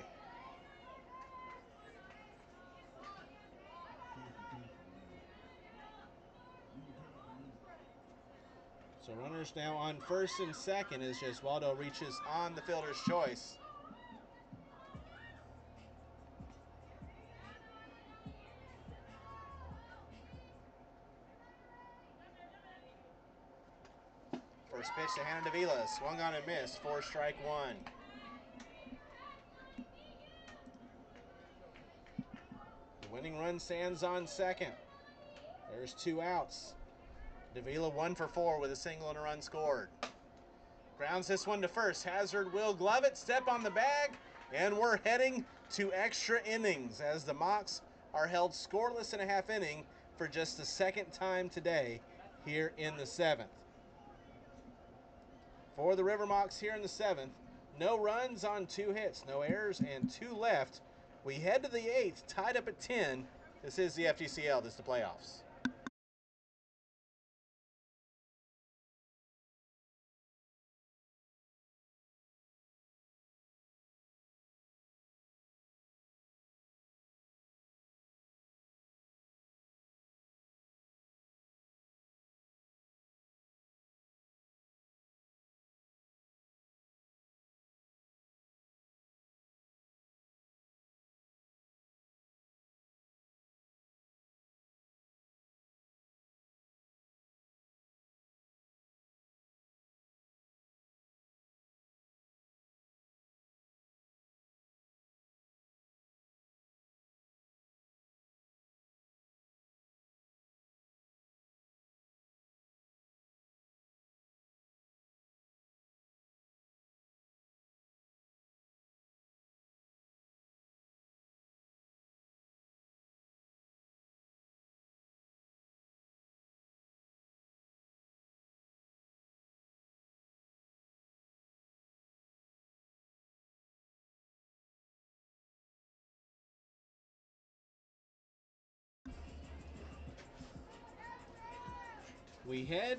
So runners now on first and second as Gesualdo reaches on the fielder's choice. First pitch to Hannah Davila, swung on and missed, 4 strike 1. The winning run stands on second. There's 2 outs. Davila 1 for 4 with a single and a run scored. Grounds this one to first. Hazard will glove it, step on the bag, and we're heading to extra innings as the Mocs are held scoreless in a half inning for just the second time today here in the 7th. For the River Mocs here in the 7th, no runs on 2 hits, no errors, and 2 left. We head to the 8th, tied up at 10. This is the FGCL, this is the playoffs. We head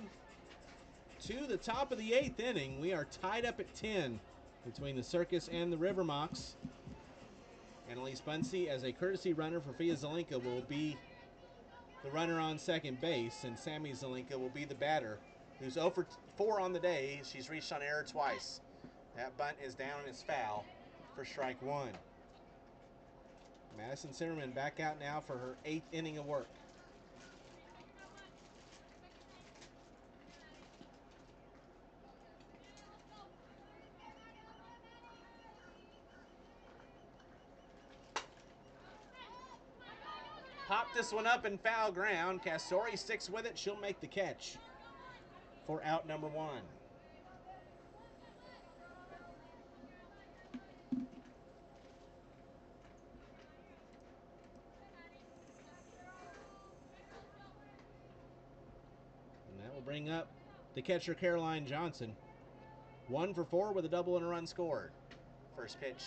to the top of the 8th inning. We are tied up at 10 between the Circus and the River Mocs. Annalise Bunsey, as a courtesy runner for Fia Zelenka, will be the runner on second base, and Sammy Zelinka will be the batter, who's 0 for 4 on the day. She's reached on error twice. That bunt is down and it's foul for strike one. Madison Zimmerman back out now for her 8th inning of work. Pop this one up in foul ground. Castori sticks with it. She'll make the catch for out number one. And that will bring up the catcher, Caroline Johnson. 1 for 4 with a double and a run scored. First pitch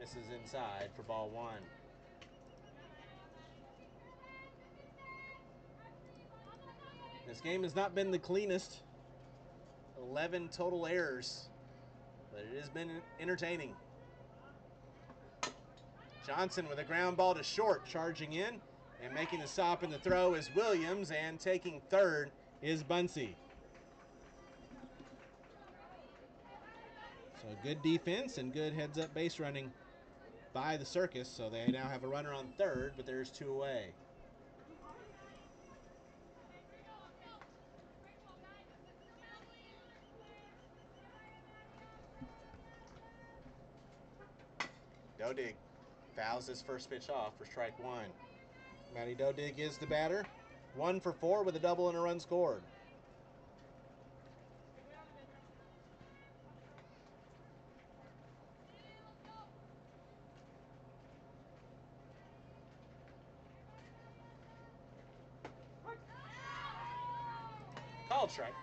misses inside for ball one. This game has not been the cleanest. 11 total errors, but it has been entertaining. Johnson with a ground ball to short, charging in, and making the stop in the throw is Williams, and taking third is Bunsey. So good defense and good heads-up base running by the Circus, so they now have a runner on third, but there's 2 away. Dodig fouls his first pitch off for strike one. Maddie Dodig is the batter. 1 for 4 with a double and a run scored. Called strike.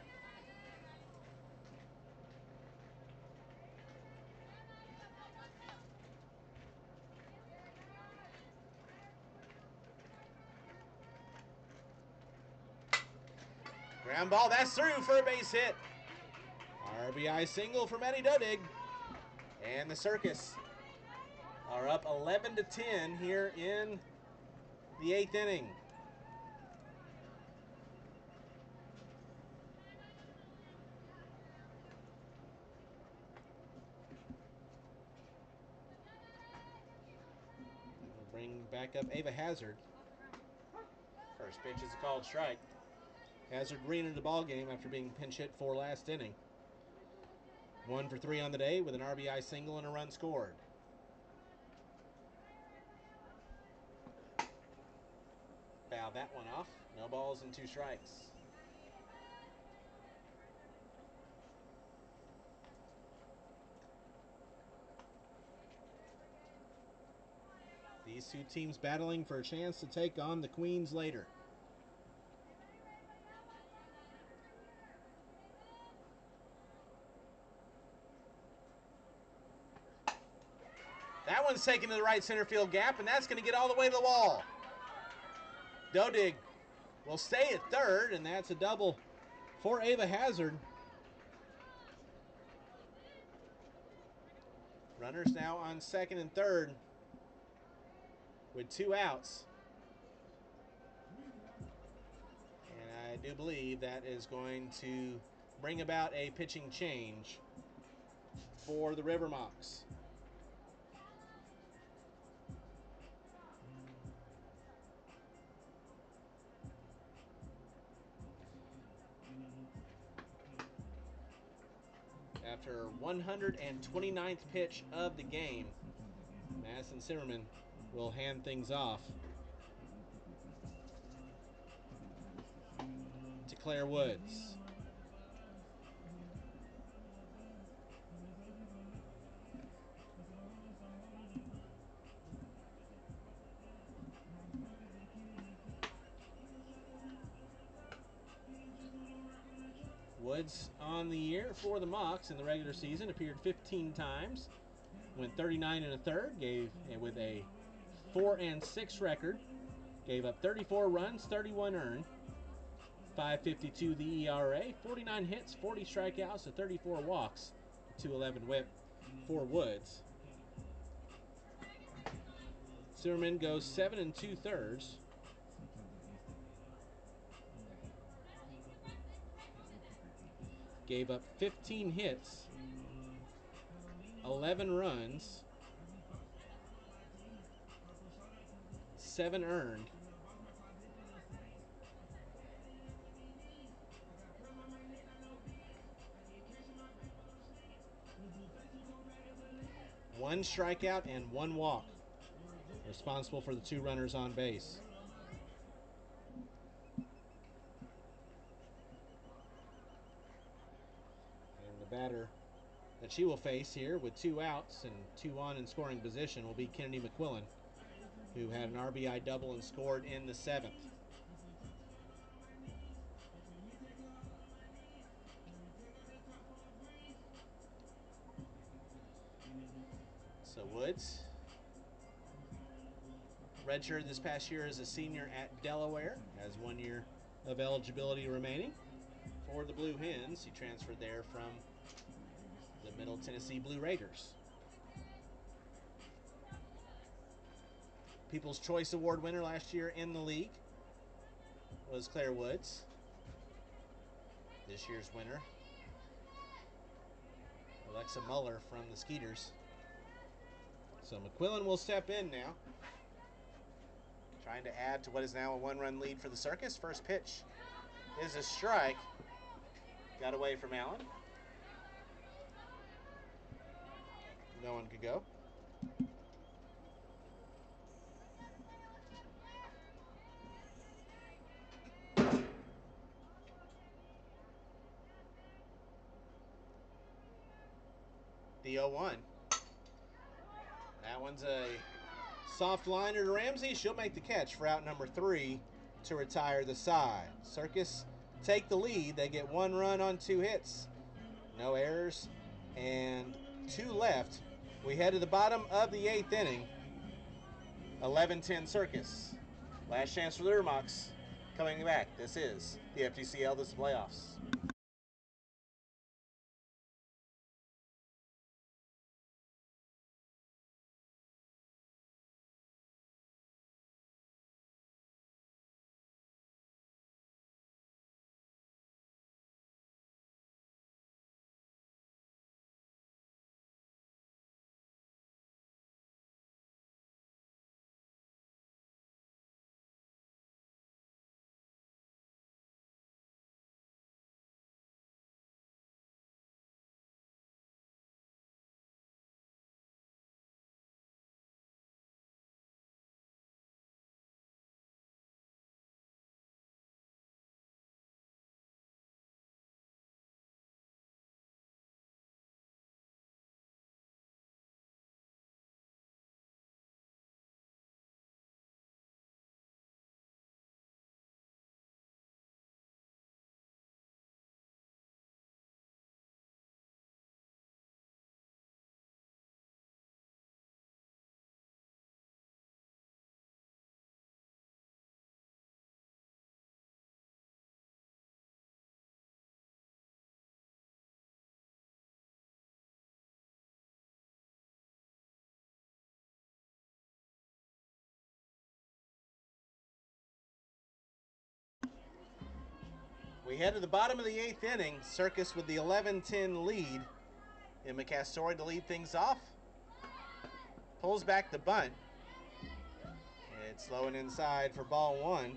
Ground ball, that's through for a base hit. RBI single for Maddie Dodig. And the Circus are up 11 to 10 here in the 8th inning. We'll bring back up Ava Hazard. First pitch is a called strike. Hazard re-entered the ball game after being pinch hit for last inning. 1 for 3 on the day with an RBI single and a run scored. Foul that one off. No balls and 2 strikes. These two teams battling for a chance to take on the Queens later. That one's taken to the right center field gap, and that's going to get all the way to the wall. Dodig will stay at third, and that's a double for Ava Hazard. Runners now on second and third with 2 outs. And I do believe that is going to bring about a pitching change for the River Mocs. After 129th pitch of the game, Madison Zimmerman will hand things off to Claire Woods. Woods on the year for the Mocs in the regular season appeared 15 times, went 39 1/3, gave with a 4-6 record, gave up 34 runs, 31 earned, 5.52 the ERA, 49 hits, 40 strikeouts, and 34 walks, 2.11 WHIP for Woods. Zimmerman goes 7 2/3. Gave up 15 hits, 11 runs, 7 earned. One strikeout and 1 walk. Responsible for the 2 runners on base. And the batter that she will face here with 2 outs and 2 on in scoring position will be Kennedy McQuillan, who had an RBI double and scored in the 7th. So Woods, redshirted this past year as a senior at Delaware, has 1 year of eligibility remaining. For the Blue Hens, he transferred there from the Middle Tennessee Blue Raiders. People's Choice Award winner last year in the league was Claire Woods. This year's winner, Alexa Muller from the Skeeters. So McQuillan will step in now, trying to add to what is now a 1-run lead for the Circus. First pitch is a strike. Got away from Allen. No one could go. The 0-1. That one's a soft liner to Ramsey. She'll make the catch for out number 3 to retire the side. Circus take the lead. They get 1 run on 2 hits. No errors and 2 left. We head to the bottom of the 8th inning. 11-10 Circus. Last chance for the Mocs coming back. This is the FGCL. This is the playoffs. We head to the bottom of the 8th inning. Circus with the 11-10 lead. Emma Castori to lead things off. Pulls back the bunt. It's low and inside for ball 1.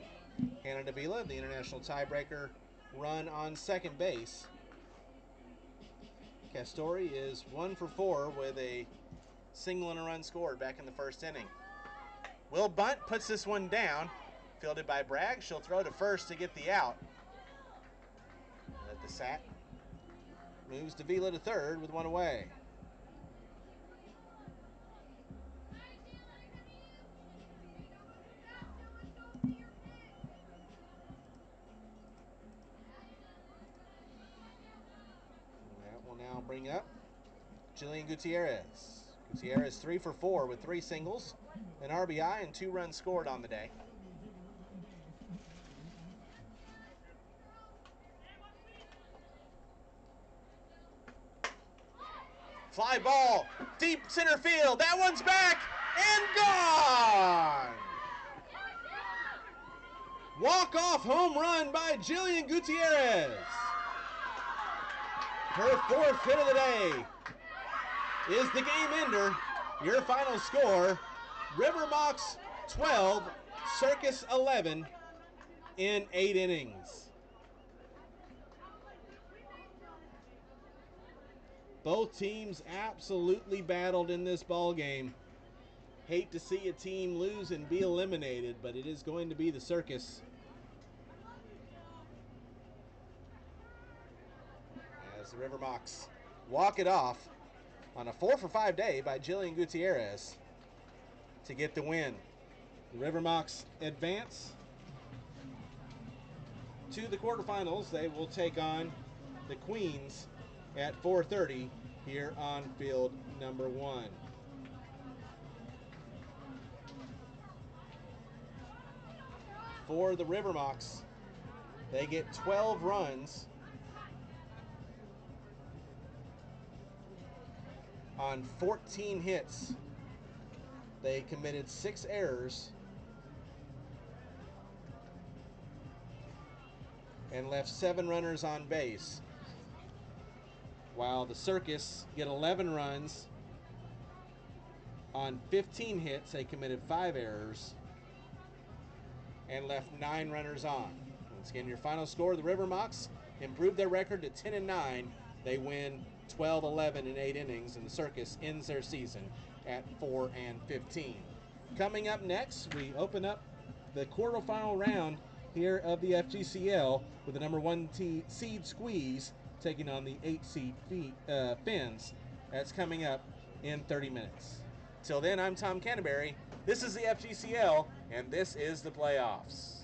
Hannah Davila, the international tiebreaker, run on second base. Castori is 1 for 4 with a single and a run scored back in the first inning. Will bunt, puts this one down. Fielded by Bragg. She'll throw to first to get the out. Let the sack. Moves Davila to third with 1 away. That will now bring up Jillian Gutierrez. Gutierrez 3 for 4 with 3 singles, an RBI, and 2 runs scored on the day. Fly ball, deep center field. That one's back and gone. Walk-off home run by Jillian Gutierrez. Her fourth hit of the day is the game ender. Your final score, River Mocs 12, Circus 11 in 8 innings. Both teams absolutely battled in this ball game. Hate to see a team lose and be eliminated, but it is going to be the Circus. As the River Mocs walk it off on a 4-for-5 day by Jillian Gutierrez to get the win. The River Mocs advance to the quarterfinals. They will take on the Queens at 4:30 here on field number 1. For the River Mocs, they get 12 runs on 14 hits. They committed 6 errors and left 7 runners on base, while the Circus get 11 runs on 15 hits. They committed 5 errors and left 9 runners on. Once again, your final score, the River Mocs improved their record to 10-9. They win 12-11 in 8 innings, and the Circus ends their season at 4-15. Coming up next, we open up the quarterfinal round here of the FGCL with the number 1 seed Squeeze taking on the 8 seed Fins. That's coming up in 30 minutes. Till then, I'm Tom Canterbury. This is the FGCL, and this is the playoffs.